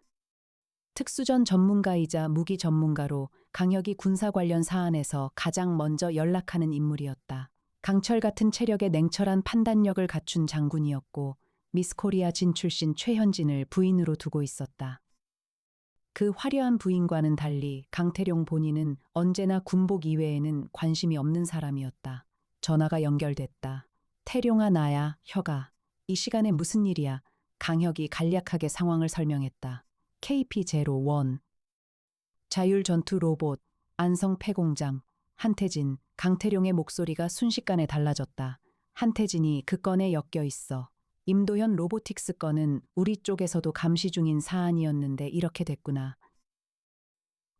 특수전 전문가이자 무기 전문가로 강혁이 군사 관련 사안에서 가장 먼저 연락하는 인물이었다. 강철 같은 체력에 냉철한 판단력을 갖춘 장군이었고 미스코리아 진출신 최현진을 부인으로 두고 있었다. 그 화려한 부인과는 달리 강태룡 본인은 언제나 군복 이외에는 관심이 없는 사람이었다. 전화가 연결됐다. 태룡아 나야, 혁아. 이 시간에 무슨 일이야? 강혁이 간략하게 상황을 설명했다. KP-01 자율전투 로봇 안성 폐공장 한태진 강태룡의 목소리가 순식간에 달라졌다. 한태진이 그 건에 엮여 있어. 임도현 로보틱스 건은 우리 쪽에서도 감시 중인 사안이었는데 이렇게 됐구나.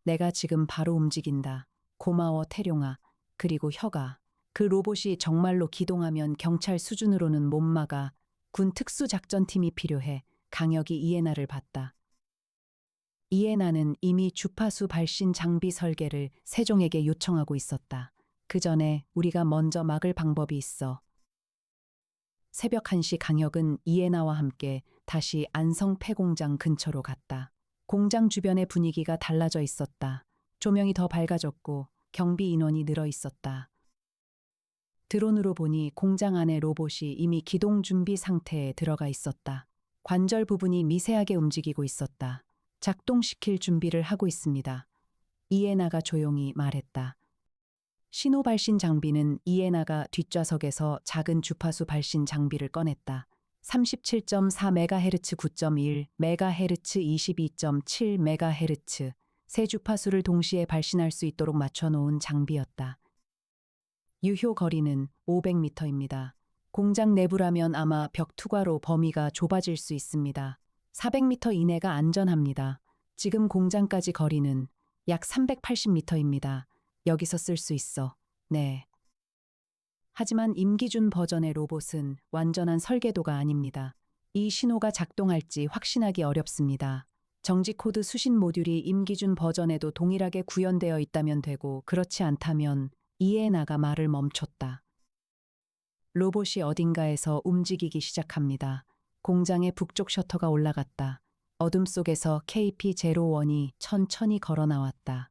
내가 지금 바로 움직인다. 고마워 태룡아. 그리고 혁아. 그 로봇이 정말로 기동하면 경찰 수준으로는 못 막아. 군 특수작전팀이 필요해. 강혁이 이에나를 봤다. 이에나는 이미 주파수 발신 장비 설계를 세종에게 요청하고 있었다. 그 전에 우리가 먼저 막을 방법이 있어. 새벽 1시 강혁은 이에나와 함께 다시 안성 폐공장 근처로 갔다. 공장 주변의 분위기가 달라져 있었다. 조명이 더 밝아졌고 경비 인원이 늘어 있었다. 드론으로 보니 공장 안의 로봇이 이미 기동 준비 상태에 들어가 있었다. 관절 부분이 미세하게 움직이고 있었다. 작동시킬 준비를 하고 있습니다. 이에나가 조용히 말했다. 신호 발신 장비는 이에나가 뒷좌석에서 작은 주파수 발신 장비를 꺼냈다. 37.4MHz, 9.1MHz, 22.7MHz 세 주파수를 동시에 발신할 수 있도록 맞춰놓은 장비였다. 유효 거리는 500m입니다. 공장 내부라면 아마 벽 투과로 범위가 좁아질 수 있습니다. 400m 이내가 안전합니다. 지금 공장까지 거리는 약 380m입니다. 여기서 쓸 수 있어. 네. 하지만 임기준 버전의 로봇은 완전한 설계도가 아닙니다. 이 신호가 작동할지 확신하기 어렵습니다. 정지 코드 수신 모듈이 임기준 버전에도 동일하게 구현되어 있다면 되고 그렇지 않다면 이에나가 말을 멈췄다. 로봇이 어딘가에서 움직이기 시작합니다. 공장의 북쪽 셔터가 올라갔다. 어둠 속에서 KP-01이 천천히 걸어 나왔다.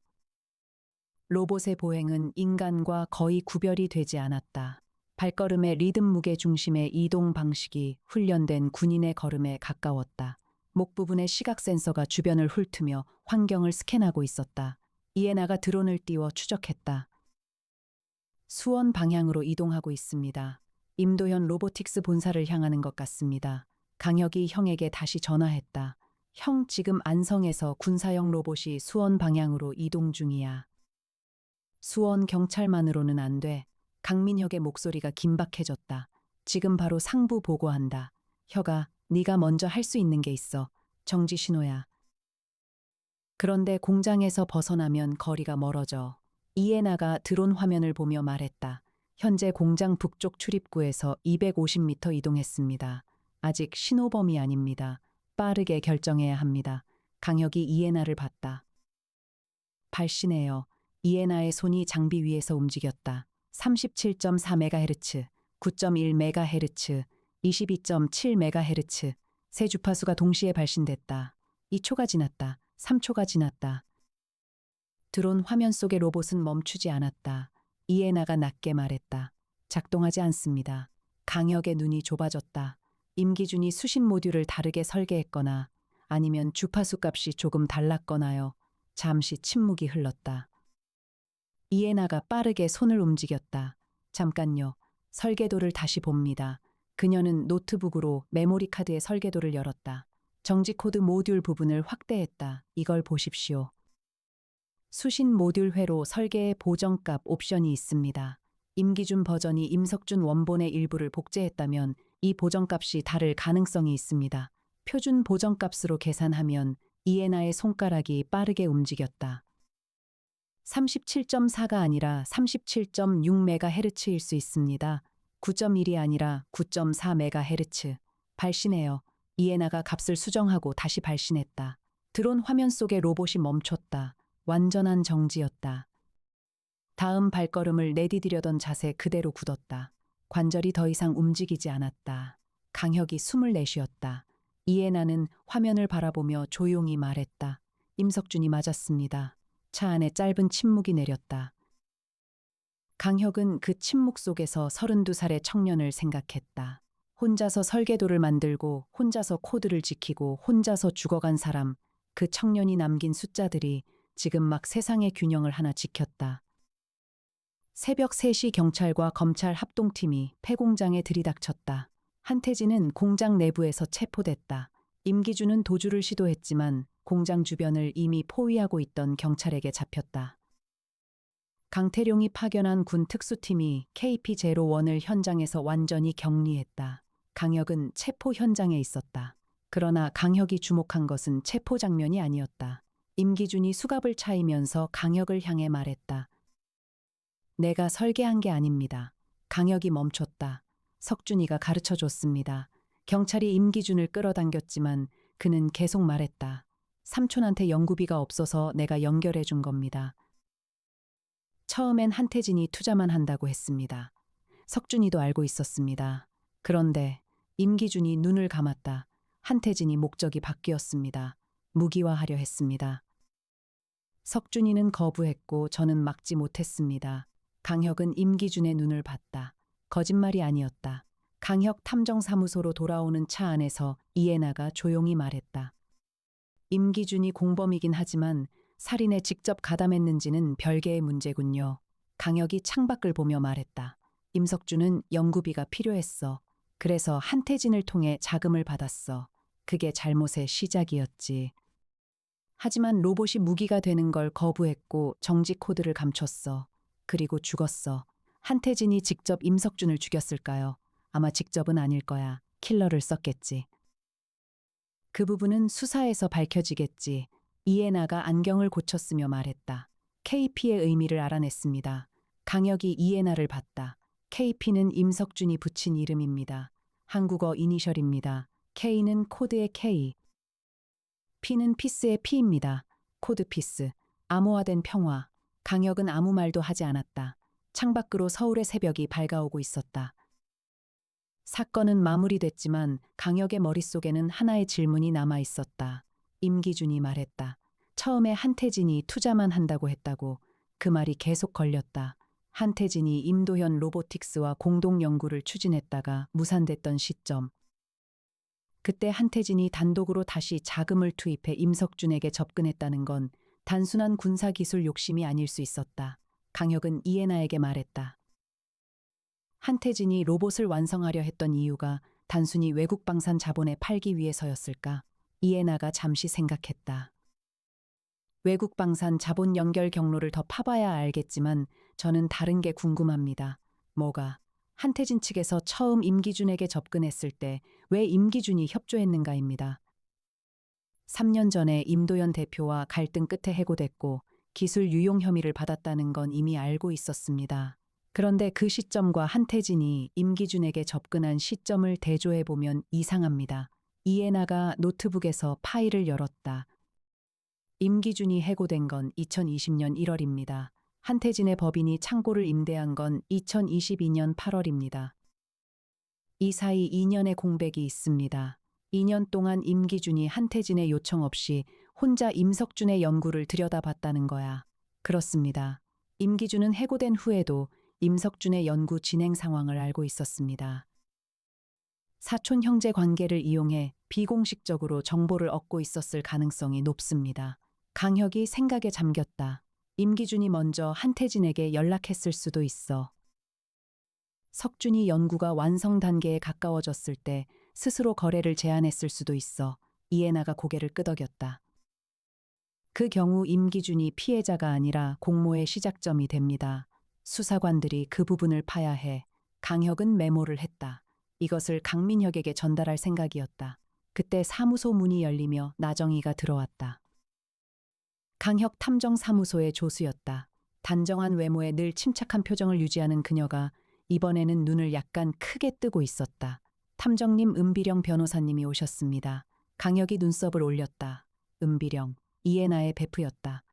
로봇의 보행은 인간과 거의 구별이 되지 않았다. 발걸음의 리듬 무게 중심의 이동 방식이 훈련된 군인의 걸음에 가까웠다. 목 부분의 시각 센서가 주변을 훑으며 환경을 스캔하고 있었다. 이에나가 드론을 띄워 추적했다. 수원 방향으로 이동하고 있습니다. 임도현 로보틱스 본사를 향하는 것 같습니다. 강혁이 형에게 다시 전화했다. 형 지금 안성에서 군사용 로봇이 수원 방향으로 이동 중이야. 수원 경찰만으로는 안 돼. 강민혁의 목소리가 긴박해졌다. 지금 바로 상부 보고한다. 혁아, 네가 먼저 할 수 있는 게 있어. 정지 신호야. 그런데 공장에서 벗어나면 거리가 멀어져. 이에나가 드론 화면을 보며 말했다. 현재 공장 북쪽 출입구에서 250m 이동했습니다. 아직 신호범위 아닙니다. 빠르게 결정해야 합니다. 강혁이 이에나를 봤다. 발신해요. 이에나의 손이 장비 위에서 움직였다. 37.4MHz, 9.1MHz, 22.7MHz 세 주파수가 동시에 발신됐다. 2초가 지났다. 3초가 지났다. 드론 화면 속의 로봇은 멈추지 않았다. 이에나가 낮게 말했다. 작동하지 않습니다. 강혁의 눈이 좁아졌다. 임기준이 수신 모듈을 다르게 설계했거나 아니면 주파수 값이 조금 달랐거나요. 잠시 침묵이 흘렀다. 이에나가 빠르게 손을 움직였다. 잠깐요. 설계도를 다시 봅니다. 그녀는 노트북으로 메모리 카드의 설계도를 열었다. 정지 코드 모듈 부분을 확대했다. 이걸 보십시오. 수신 모듈 회로 설계의 보정값 옵션이 있습니다. 임기준 버전이 임석준 원본의 일부를 복제했다면 이 보정값이 다를 가능성이 있습니다. 표준 보정값으로 계산하면 이에나의 손가락이 빠르게 움직였다. 37.4가 아니라 37.6MHz일 수 있습니다. 9.1이 아니라 9.4MHz. 발신해요. 이에나가 값을 수정하고 다시 발신했다. 드론 화면 속의 로봇이 멈췄다. 완전한 정지였다. 다음 발걸음을 내디디려던 자세 그대로 굳었다. 관절이 더 이상 움직이지 않았다. 강혁이 숨을 내쉬었다. 이해나는 화면을 바라보며 조용히 말했다. 임석준이 맞았습니다. 차 안에 짧은 침묵이 내렸다. 강혁은 그 침묵 속에서 32살의 청년을 생각했다. 혼자서 설계도를 만들고 혼자서 코드를 지키고 혼자서 죽어간 사람, 그 청년이 남긴 숫자들이 지금 막 세상의 균형을 하나 지켰다. 새벽 3시 경찰과 검찰 합동팀이 폐공장에 들이닥쳤다. 한태진은 공장 내부에서 체포됐다. 임기준은 도주를 시도했지만 공장 주변을 이미 포위하고 있던 경찰에게 잡혔다. 강태룡이 파견한 군 특수팀이 KP-01을 현장에서 완전히 격리했다. 강혁은 체포 현장에 있었다. 그러나 강혁이 주목한 것은 체포 장면이 아니었다. 임기준이 수갑을 차이면서 강혁을 향해 말했다. 내가 설계한 게 아닙니다. 강혁이 멈췄다. 석준이가 가르쳐 줬습니다. 경찰이 임기준을 끌어당겼지만 그는 계속 말했다. 삼촌한테 연구비가 없어서 내가 연결해 준 겁니다. 처음엔 한태진이 투자만 한다고 했습니다. 석준이도 알고 있었습니다. 그런데 임기준이 눈을 감았다. 한태진이 목적이 바뀌었습니다. 무기화하려 했습니다. 석준이는 거부했고 저는 막지 못했습니다. 강혁은 임기준의 눈을 봤다. 거짓말이 아니었다. 강혁 탐정사무소로 돌아오는 차 안에서 이해나가 조용히 말했다. 임기준이 공범이긴 하지만 살인에 직접 가담했는지는 별개의 문제군요. 강혁이 창밖을 보며 말했다. 임석준은 연구비가 필요했어. 그래서 한태진을 통해 자금을 받았어. 그게 잘못의 시작이었지. 하지만 로봇이 무기가 되는 걸 거부했고 정지 코드를 감췄어. 그리고 죽었어. 한태진이 직접 임석준을 죽였을까요? 아마 직접은 아닐 거야. 킬러를 썼겠지. 그 부분은 수사에서 밝혀지겠지. 이해나가 안경을 고쳤으며 말했다. KP의 의미를 알아냈습니다. 강혁이 이해나를 봤다. KP는 임석준이 붙인 이름입니다. 한국어 이니셜입니다. K는 코드의 K. P는 피스의 P입니다. 코드 피스. 암호화된 평화. 강혁은 아무 말도 하지 않았다. 창밖으로 서울의 새벽이 밝아오고 있었다. 사건은 마무리됐지만 강혁의 머릿속에는 하나의 질문이 남아 있었다. 임기준이 말했다. 처음에 한태진이 투자만 한다고 했다고. 그 말이 계속 걸렸다. 한태진이 임도현 로보틱스와 공동 연구를 추진했다가 무산됐던 시점. 그때 한태진이 단독으로 다시 자금을 투입해 임석준에게 접근했다는 건 단순한 군사기술 욕심이 아닐 수 있었다. 강혁은 이해나에게 말했다. 한태진이 로봇을 완성하려 했던 이유가 단순히 외국 방산 자본에 팔기 위해서였을까? 이해나가 잠시 생각했다. 외국 방산 자본 연결 경로를 더 파봐야 알겠지만 저는 다른 게 궁금합니다. 뭐가? 한태진 측에서 처음 임기준에게 접근했을 때 왜 임기준이 협조했는가입니다. 3년 전에 임도현 대표와 갈등 끝에 해고됐고 기술 유용 혐의를 받았다는 건 이미 알고 있었습니다. 그런데 그 시점과 한태진이 임기준에게 접근한 시점을 대조해보면 이상합니다. 이해나가 노트북에서 파일을 열었다. 임기준이 해고된 건 2020년 1월입니다. 한태진의 법인이 창고를 임대한 건 2022년 8월입니다. 이 사이 2년의 공백이 있습니다. 2년 동안 임기준이 한태진의 요청 없이 혼자 임석준의 연구를 들여다봤다는 거야. 그렇습니다. 임기준은 해고된 후에도 임석준의 연구 진행 상황을 알고 있었습니다. 사촌 형제 관계를 이용해 비공식적으로 정보를 얻고 있었을 가능성이 높습니다. 강혁이 생각에 잠겼다. 임기준이 먼저 한태진에게 연락했을 수도 있어. 석준이 연구가 완성 단계에 가까워졌을 때 스스로 거래를 제안했을 수도 있어. 이해나가 고개를 끄덕였다. 그 경우 임기준이 피해자가 아니라 공모의 시작점이 됩니다. 수사관들이 그 부분을 파야 해. 강혁은 메모를 했다. 이것을 강민혁에게 전달할 생각이었다. 그때 사무소 문이 열리며 나정희가 들어왔다. 강혁 탐정사무소의 조수였다. 단정한 외모에 늘 침착한 표정을 유지하는 그녀가 이번에는 눈을 약간 크게 뜨고 있었다. 탐정님 은비령 변호사님이 오셨습니다. 강혁이 눈썹을 올렸다. 은비령, 이해나의 베프였다.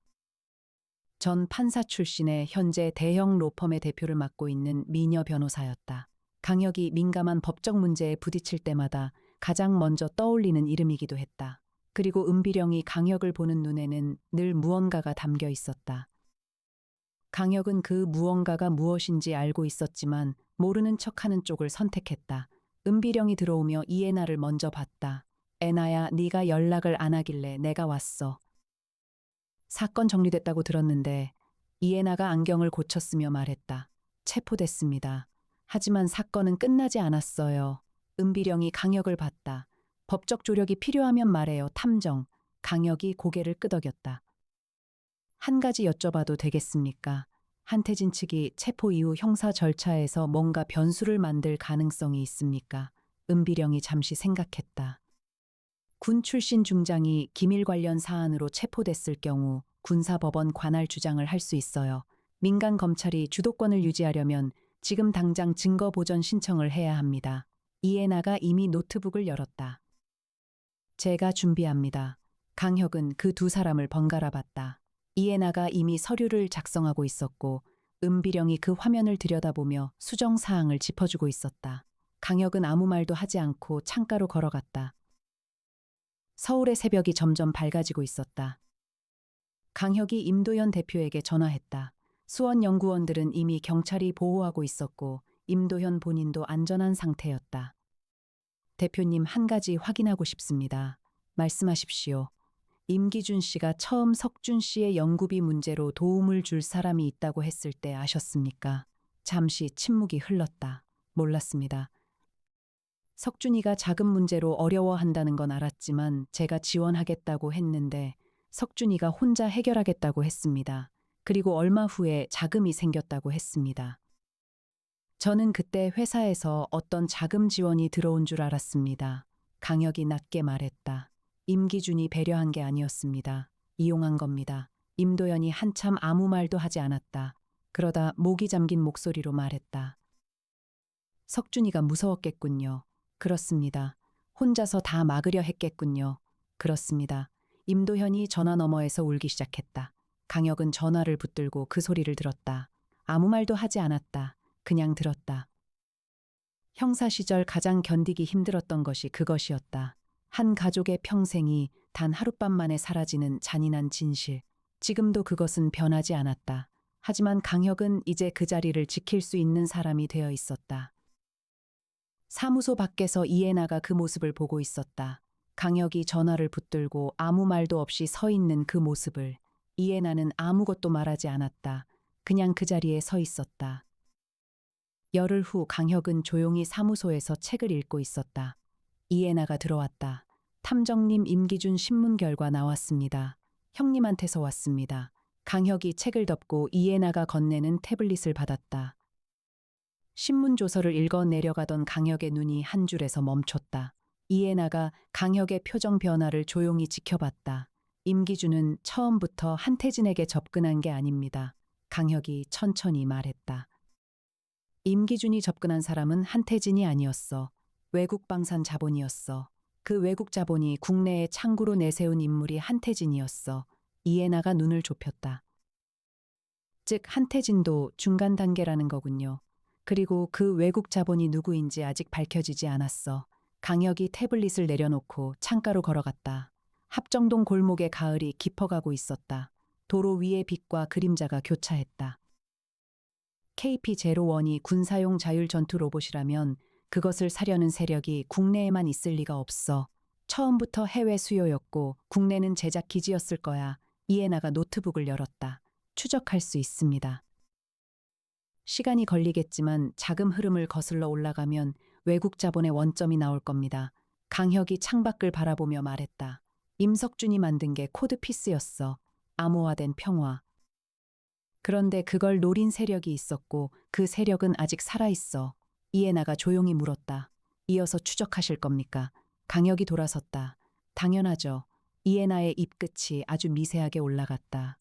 전 판사 출신의 현재 대형 로펌의 대표를 맡고 있는 미녀 변호사였다. 강혁이 민감한 법적 문제에 부딪힐 때마다 가장 먼저 떠올리는 이름이기도 했다. 그리고 은비령이 강혁을 보는 눈에는 늘 무언가가 담겨 있었다. 강혁은 그 무언가가 무엇인지 알고 있었지만 모르는 척하는 쪽을 선택했다. 은비령이 들어오며 이애나를 먼저 봤다. 애나야, 네가 연락을 안 하길래 내가 왔어. 사건 정리됐다고 들었는데 이애나가 안경을 고쳤으며 말했다. 체포됐습니다. 하지만 사건은 끝나지 않았어요. 은비령이 강혁을 봤다. 법적 조력이 필요하면 말해요. 탐정. 강혁이 고개를 끄덕였다. 한 가지 여쭤봐도 되겠습니까? 한태진 측이 체포 이후 형사 절차에서 뭔가 변수를 만들 가능성이 있습니까? 은비령이 잠시 생각했다. 군 출신 중장이 기밀 관련 사안으로 체포됐을 경우 군사법원 관할 주장을 할 수 있어요. 민간 검찰이 주도권을 유지하려면 지금 당장 증거 보전 신청을 해야 합니다. 이애나가 이미 노트북을 열었다. 제가 준비합니다. 강혁은 그 두 사람을 번갈아 봤다. 이애나가 이미 서류를 작성하고 있었고 은비령이 그 화면을 들여다보며 수정 사항을 짚어주고 있었다. 강혁은 아무 말도 하지 않고 창가로 걸어갔다. 서울의 새벽이 점점 밝아지고 있었다. 강혁이 임도현 대표에게 전화했다. 수원 연구원들은 이미 경찰이 보호하고 있었고 임도현 본인도 안전한 상태였다. 대표님, 한 가지 확인하고 싶습니다. 말씀하십시오. 임기준 씨가 처음 석준 씨의 연구비 문제로 도움을 줄 사람이 있다고 했을 때 아셨습니까? 잠시 침묵이 흘렀다. 몰랐습니다. 석준이가 자금 문제로 어려워한다는 건 알았지만 제가 지원하겠다고 했는데 석준이가 혼자 해결하겠다고 했습니다. 그리고 얼마 후에 자금이 생겼다고 했습니다. 저는 그때 회사에서 어떤 자금 지원이 들어온 줄 알았습니다. 강혁이 낮게 말했다. 임기준이 배려한 게 아니었습니다. 이용한 겁니다. 임도현이 한참 아무 말도 하지 않았다. 그러다 목이 잠긴 목소리로 말했다. 석준이가 무서웠겠군요. 그렇습니다. 혼자서 다 막으려 했겠군요. 그렇습니다. 임도현이 전화 너머에서 울기 시작했다. 강혁은 전화를 붙들고 그 소리를 들었다. 아무 말도 하지 않았다. 그냥 들었다. 형사 시절 가장 견디기 힘들었던 것이 그것이었다. 한 가족의 평생이 단 하룻밤 만에 사라지는 잔인한 진실. 지금도 그것은 변하지 않았다. 하지만 강혁은 이제 그 자리를 지킬 수 있는 사람이 되어 있었다. 사무소 밖에서 이애나가 그 모습을 보고 있었다. 강혁이 전화를 붙들고 아무 말도 없이 서 있는 그 모습을. 이애나는 아무것도 말하지 않았다. 그냥 그 자리에 서 있었다. 열흘 후 강혁은 조용히 사무소에서 책을 읽고 있었다. 이애나가 들어왔다. 탐정님, 임기준 신문 결과 나왔습니다. 형님한테서 왔습니다. 강혁이 책을 덮고 이애나가 건네는 태블릿을 받았다. 신문 조서를 읽어 내려가던 강혁의 눈이 한 줄에서 멈췄다. 이애나가 강혁의 표정 변화를 조용히 지켜봤다. 임기준은 처음부터 한태진에게 접근한 게 아닙니다. 강혁이 천천히 말했다. 임기준이 접근한 사람은 한태진이 아니었어. 외국 방산 자본이었어. 그 외국 자본이 국내에 창구로 내세운 인물이 한태진이었어. 이애나가 눈을 좁혔다. 즉 한태진도 중간 단계라는 거군요. 그리고 그 외국 자본이 누구인지 아직 밝혀지지 않았어. 강혁이 태블릿을 내려놓고 창가로 걸어갔다. 합정동 골목의 가을이 깊어가고 있었다. 도로 위의 빛과 그림자가 교차했다. KP-01이 군사용 자율 전투 로봇이라면 그것을 사려는 세력이 국내에만 있을 리가 없어. 처음부터 해외 수요였고 국내는 제작 기지였을 거야. 이애나가 노트북을 열었다. 추적할 수 있습니다. 시간이 걸리겠지만 자금 흐름을 거슬러 올라가면 외국 자본의 원점이 나올 겁니다. 강혁이 창밖을 바라보며 말했다. 임석준이 만든 게 코드피스였어. 암호화된 평화. 그런데 그걸 노린 세력이 있었고 그 세력은 아직 살아있어. 이애나가 조용히 물었다. 이어서 추적하실 겁니까? 강혁이 돌아섰다. 당연하죠. 이애나의 입끝이 아주 미세하게 올라갔다.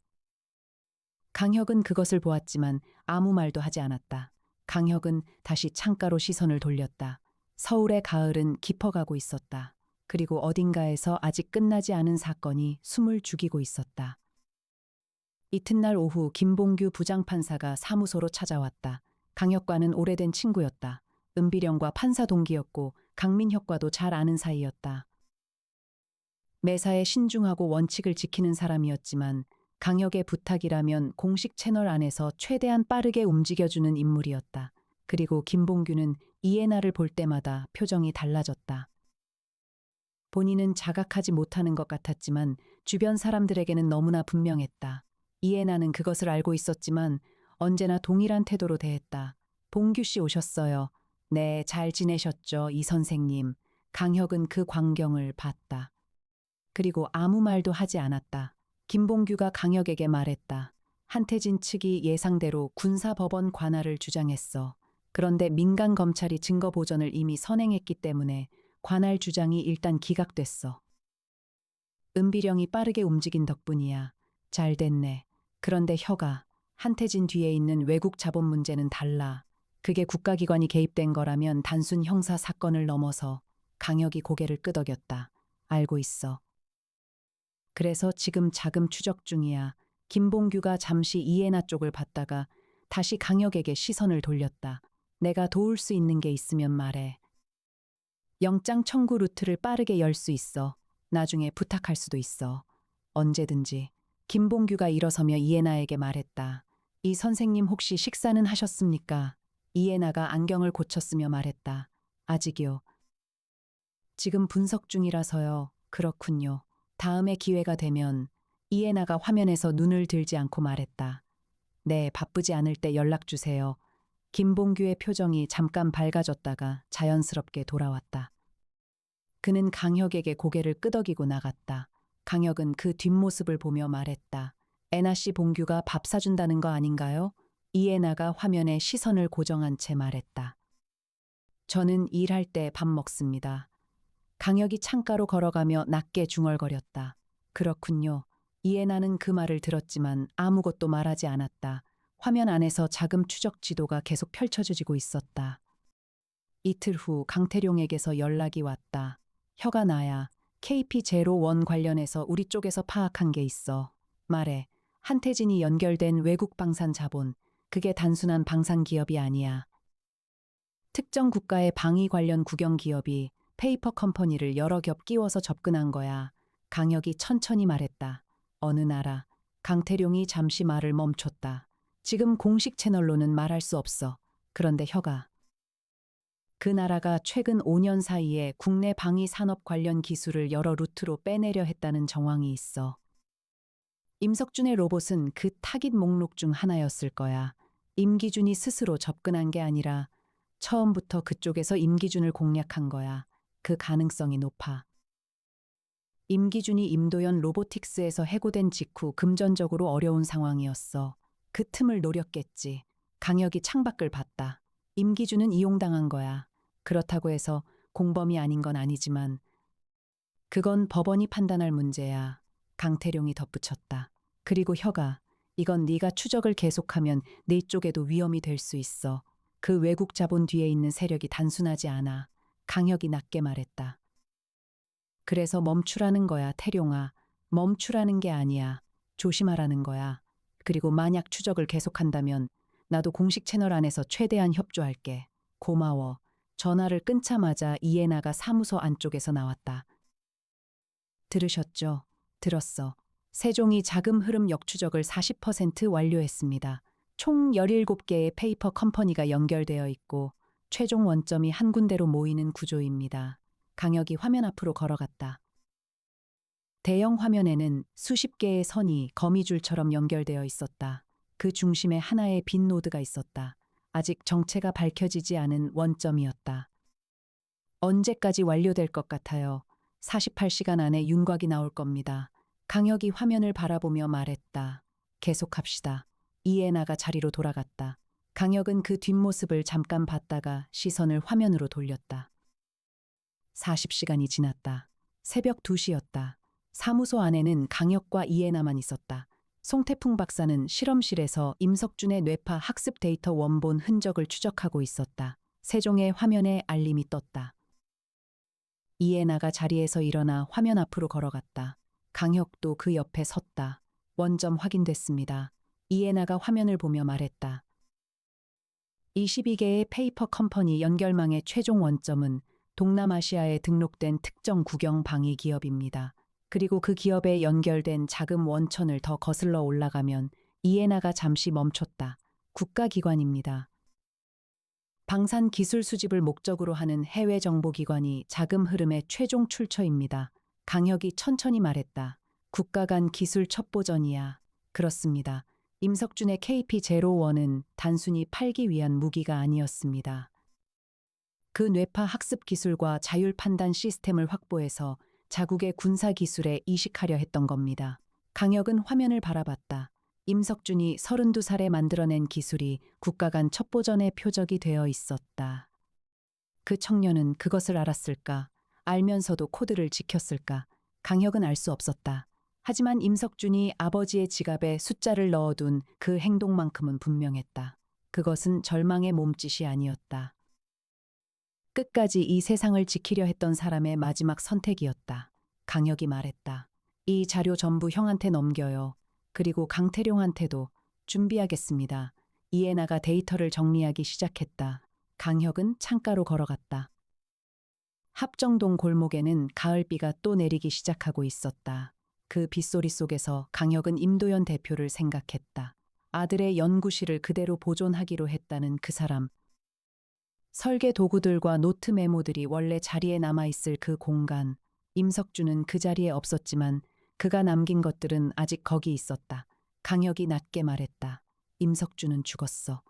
강혁은 그것을 보았지만 아무 말도 하지 않았다. 강혁은 다시 창가로 시선을 돌렸다. 서울의 가을은 깊어가고 있었다. 그리고 어딘가에서 아직 끝나지 않은 사건이 숨을 죽이고 있었다. 이튿날 오후 김봉규 부장판사가 사무소로 찾아왔다. 강혁과는 오래된 친구였다. 은비령과 판사 동기였고 강민혁과도 잘 아는 사이였다. 매사에 신중하고 원칙을 지키는 사람이었지만 강혁의 부탁이라면 공식 채널 안에서 최대한 빠르게 움직여주는 인물이었다. 그리고 김봉규는 이해나를 볼 때마다 표정이 달라졌다. 본인은 자각하지 못하는 것 같았지만 주변 사람들에게는 너무나 분명했다. 이해나는 그것을 알고 있었지만 언제나 동일한 태도로 대했다. 봉규 씨 오셨어요. 네, 잘 지내셨죠, 이 선생님. 강혁은 그 광경을 봤다. 그리고 아무 말도 하지 않았다. 김봉규가 강혁에게 말했다. 한태진 측이 예상대로 군사법원 관할을 주장했어. 그런데 민간 검찰이 증거 보전을 이미 선행했기 때문에 관할 주장이 일단 기각됐어. 은비령이 빠르게 움직인 덕분이야. 잘 됐네. 그런데 혀가 한태진 뒤에 있는 외국 자본 문제는 달라. 그게 국가기관이 개입된 거라면 단순 형사 사건을 넘어서 강혁이 고개를 끄덕였다. 알고 있어. 그래서 지금 자금 추적 중이야. 김봉규가 잠시 이해나 쪽을 봤다가 다시 강혁에게 시선을 돌렸다. 내가 도울 수 있는 게 있으면 말해. 영장 청구 루트를 빠르게 열 수 있어. 나중에 부탁할 수도 있어. 언제든지. 김봉규가 일어서며 이해나에게 말했다. 이 선생님 혹시 식사는 하셨습니까? 이해나가 안경을 고쳤으며 말했다. 아직이요. 지금 분석 중이라서요. 그렇군요. 다음에 기회가 되면 이해나가 화면에서 눈을 들지 않고 말했다. 네, 바쁘지 않을 때 연락 주세요. 김봉규의 표정이 잠깐 밝아졌다가 자연스럽게 돌아왔다. 그는 강혁에게 고개를 끄덕이고 나갔다. 강혁은 그 뒷모습을 보며 말했다. 애나 씨 봉규가 밥 사준다는 거 아닌가요? 이해나가 화면에 시선을 고정한 채 말했다. 저는 일할 때 밥 먹습니다. 강혁이 창가로 걸어가며 낮게 중얼거렸다. 그렇군요. 이해나는 그 말을 들었지만 아무것도 말하지 않았다. 화면 안에서 자금 추적 지도가 계속 펼쳐지고 있었다. 이틀 후 강태룡에게서 연락이 왔다. 혀가 나야. KP01 관련해서 우리 쪽에서 파악한 게 있어. 말해. 한태진이 연결된 외국 방산 자본. 그게 단순한 방산 기업이 아니야. 특정 국가의 방위 관련 국영 기업이 페이퍼 컴퍼니를 여러 겹 끼워서 접근한 거야. 강혁이 천천히 말했다. 어느 나라. 강태룡이 잠시 말을 멈췄다. 지금 공식 채널로는 말할 수 없어. 그런데 혀가. 그 나라가 최근 5년 사이에 국내 방위 산업 관련 기술을 여러 루트로 빼내려 했다는 정황이 있어. 임석준의 로봇은 그 타깃 목록 중 하나였을 거야. 임기준이 스스로 접근한 게 아니라 처음부터 그쪽에서 임기준을 공략한 거야. 그 가능성이 높아. 임기준이 임도연 로보틱스에서 해고된 직후 금전적으로 어려운 상황이었어. 그 틈을 노렸겠지. 강혁이 창밖을 봤다. 임기준은 이용당한 거야. 그렇다고 해서 공범이 아닌 건 아니지만 그건 법원이 판단할 문제야. 강태룡이 덧붙였다. 그리고 혀가 이건 네가 추적을 계속하면 네 쪽에도 위험이 될 수 있어. 그 외국 자본 뒤에 있는 세력이 단순하지 않아. 강혁이 낮게 말했다. 그래서 멈추라는 거야, 태룡아. 멈추라는 게 아니야. 조심하라는 거야. 그리고 만약 추적을 계속한다면 나도 공식 채널 안에서 최대한 협조할게. 고마워. 전화를 끊자마자 이해나가 사무소 안쪽에서 나왔다. 들으셨죠? 들었어. 세종이 자금 흐름 역추적을 40% 완료했습니다. 총 17개의 페이퍼 컴퍼니가 연결되어 있고 최종 원점이 한 군데로 모이는 구조입니다. 강혁이 화면 앞으로 걸어갔다. 대형 화면에는 수십 개의 선이 거미줄처럼 연결되어 있었다. 그 중심에 하나의 빈 노드가 있었다. 아직 정체가 밝혀지지 않은 원점이었다. 언제까지 완료될 것 같아요? 48시간 안에 윤곽이 나올 겁니다. 강혁이 화면을 바라보며 말했다. 계속합시다. 이해나가 자리로 돌아갔다. 강혁은 그 뒷모습을 잠깐 봤다가 시선을 화면으로 돌렸다. 40시간이 지났다. 새벽 2시였다. 사무소 안에는 강혁과 이해나만 있었다. 송태풍 박사는 실험실에서 임석준의 뇌파 학습 데이터 원본 흔적을 추적하고 있었다. 세종의 화면에 알림이 떴다. 이해나가 자리에서 일어나 화면 앞으로 걸어갔다. 강혁도 그 옆에 섰다. 원점 확인됐습니다. 이해나가 화면을 보며 말했다. 22개의 페이퍼 컴퍼니 연결망의 최종 원점은 동남아시아에 등록된 특정 국영 방위 기업입니다. 그리고 그 기업에 연결된 자금 원천을 더 거슬러 올라가면 이에나가 잠시 멈췄다. 국가기관입니다. 방산 기술 수집을 목적으로 하는 해외 정보기관이 자금 흐름의 최종 출처입니다. 강혁이 천천히 말했다. 국가 간 기술 첩보전이야. 그렇습니다. 임석준의 KP01은 단순히 팔기 위한 무기가 아니었습니다. 그 뇌파 학습 기술과 자율 판단 시스템을 확보해서 자국의 군사 기술에 이식하려 했던 겁니다. 강혁은 화면을 바라봤다. 임석준이 32살에 만들어낸 기술이 국가 간 첩보전의 표적이 되어 있었다. 그 청년은 그것을 알았을까? 알면서도 코드를 지켰을까? 강혁은 알 수 없었다. 하지만 임석준이 아버지의 지갑에 숫자를 넣어둔 그 행동만큼은 분명했다. 그것은 절망의 몸짓이 아니었다. 끝까지 이 세상을 지키려 했던 사람의 마지막 선택이었다. 강혁이 말했다. 이 자료 전부 형한테 넘겨요. 그리고 강태룡한테도 준비하겠습니다. 이에나가 데이터를 정리하기 시작했다. 강혁은 창가로 걸어갔다. 합정동 골목에는 가을비가 또 내리기 시작하고 있었다. 그 빗소리 속에서 강혁은 임도연 대표를 생각했다. 아들의 연구실을 그대로 보존하기로 했다는 그 사람. 설계 도구들과 노트 메모들이 원래 자리에 남아있을 그 공간. 임석준은 그 자리에 없었지만 그가 남긴 것들은 아직 거기 있었다. 강혁이 낮게 말했다. 임석준은 죽었어.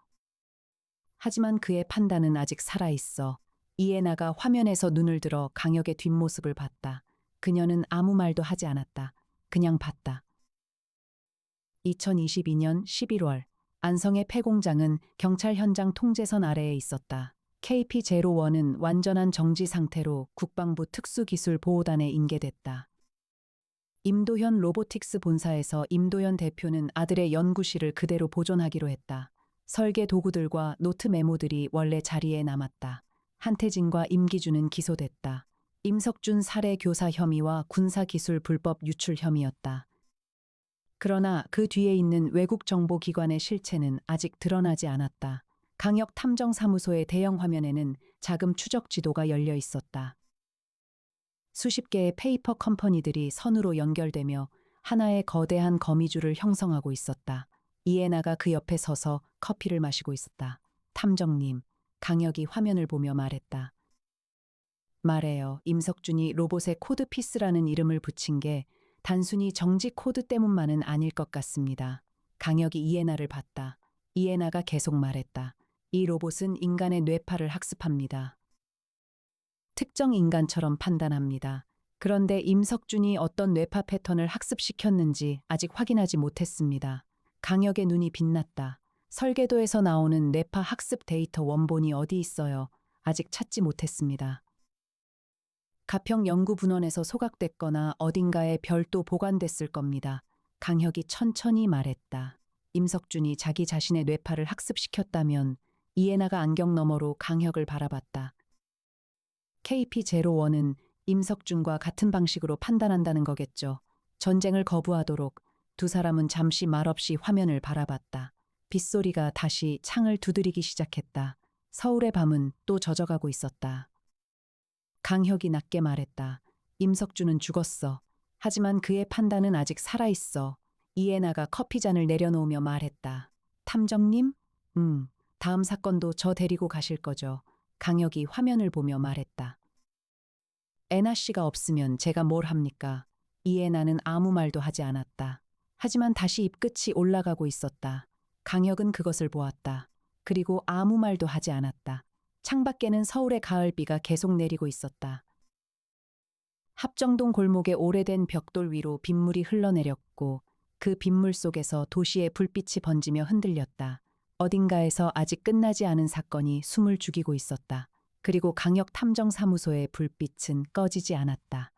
하지만 그의 판단은 아직 살아있어. 이에나가 화면에서 눈을 들어 강혁의 뒷모습을 봤다. 그녀는 아무 말도 하지 않았다. 그냥 봤다. 2022년 11월 안성의 폐공장은 경찰 현장 통제선 아래에 있었다. KP01은 완전한 정지 상태로 국방부 특수기술보호단에 인계됐다. 임도현 로보틱스 본사에서 임도현 대표는 아들의 연구실을 그대로 보존하기로 했다. 설계 도구들과 노트 메모들이 원래 자리에 남았다. 한태진과 임기준은 기소됐다. 임석준 살해 교사 혐의와 군사기술 불법 유출 혐의였다. 그러나 그 뒤에 있는 외국 정보기관의 실체는 아직 드러나지 않았다. 강혁 탐정사무소의 대형 화면에는 자금 추적 지도가 열려 있었다. 수십 개의 페이퍼 컴퍼니들이 선으로 연결되며 하나의 거대한 거미줄을 형성하고 있었다. 이에나가 그 옆에 서서 커피를 마시고 있었다. 탐정님, 강혁이 화면을 보며 말했다. 말해요. 임석준이 로봇에 코드피스라는 이름을 붙인 게 단순히 정지 코드 때문만은 아닐 것 같습니다. 강혁이 이에나를 봤다. 이에나가 계속 말했다. 이 로봇은 인간의 뇌파를 학습합니다. 특정 인간처럼 판단합니다. 그런데 임석준이 어떤 뇌파 패턴을 학습시켰는지 아직 확인하지 못했습니다. 강혁의 눈이 빛났다. 설계도에서 나오는 뇌파 학습 데이터 원본이 어디 있어요? 아직 찾지 못했습니다. 가평 연구분원에서 소각됐거나 어딘가에 별도 보관됐을 겁니다. 강혁이 천천히 말했다. 임석준이 자기 자신의 뇌파를 학습시켰다면 이에나가 안경 너머로 강혁을 바라봤다. KP01은 임석준과 같은 방식으로 판단한다는 거겠죠. 전쟁을 거부하도록 두 사람은 잠시 말없이 화면을 바라봤다. 빗소리가 다시 창을 두드리기 시작했다. 서울의 밤은 또 젖어가고 있었다. 강혁이 낮게 말했다. 임석준은 죽었어. 하지만 그의 판단은 아직 살아있어. 이에나가 커피잔을 내려놓으며 말했다. 탐정님? 다음 사건도 저 데리고 가실 거죠. 강혁이 화면을 보며 말했다. 애나 씨가 없으면 제가 뭘 합니까? 이에나는 아무 말도 하지 않았다. 하지만 다시 입끝이 올라가고 있었다. 강혁은 그것을 보았다. 그리고 아무 말도 하지 않았다. 창밖에는 서울의 가을비가 계속 내리고 있었다. 합정동 골목의 오래된 벽돌 위로 빗물이 흘러내렸고 그 빗물 속에서 도시의 불빛이 번지며 흔들렸다. 어딘가에서 아직 끝나지 않은 사건이 숨을 죽이고 있었다. 그리고 강혁 탐정사무소의 불빛은 꺼지지 않았다.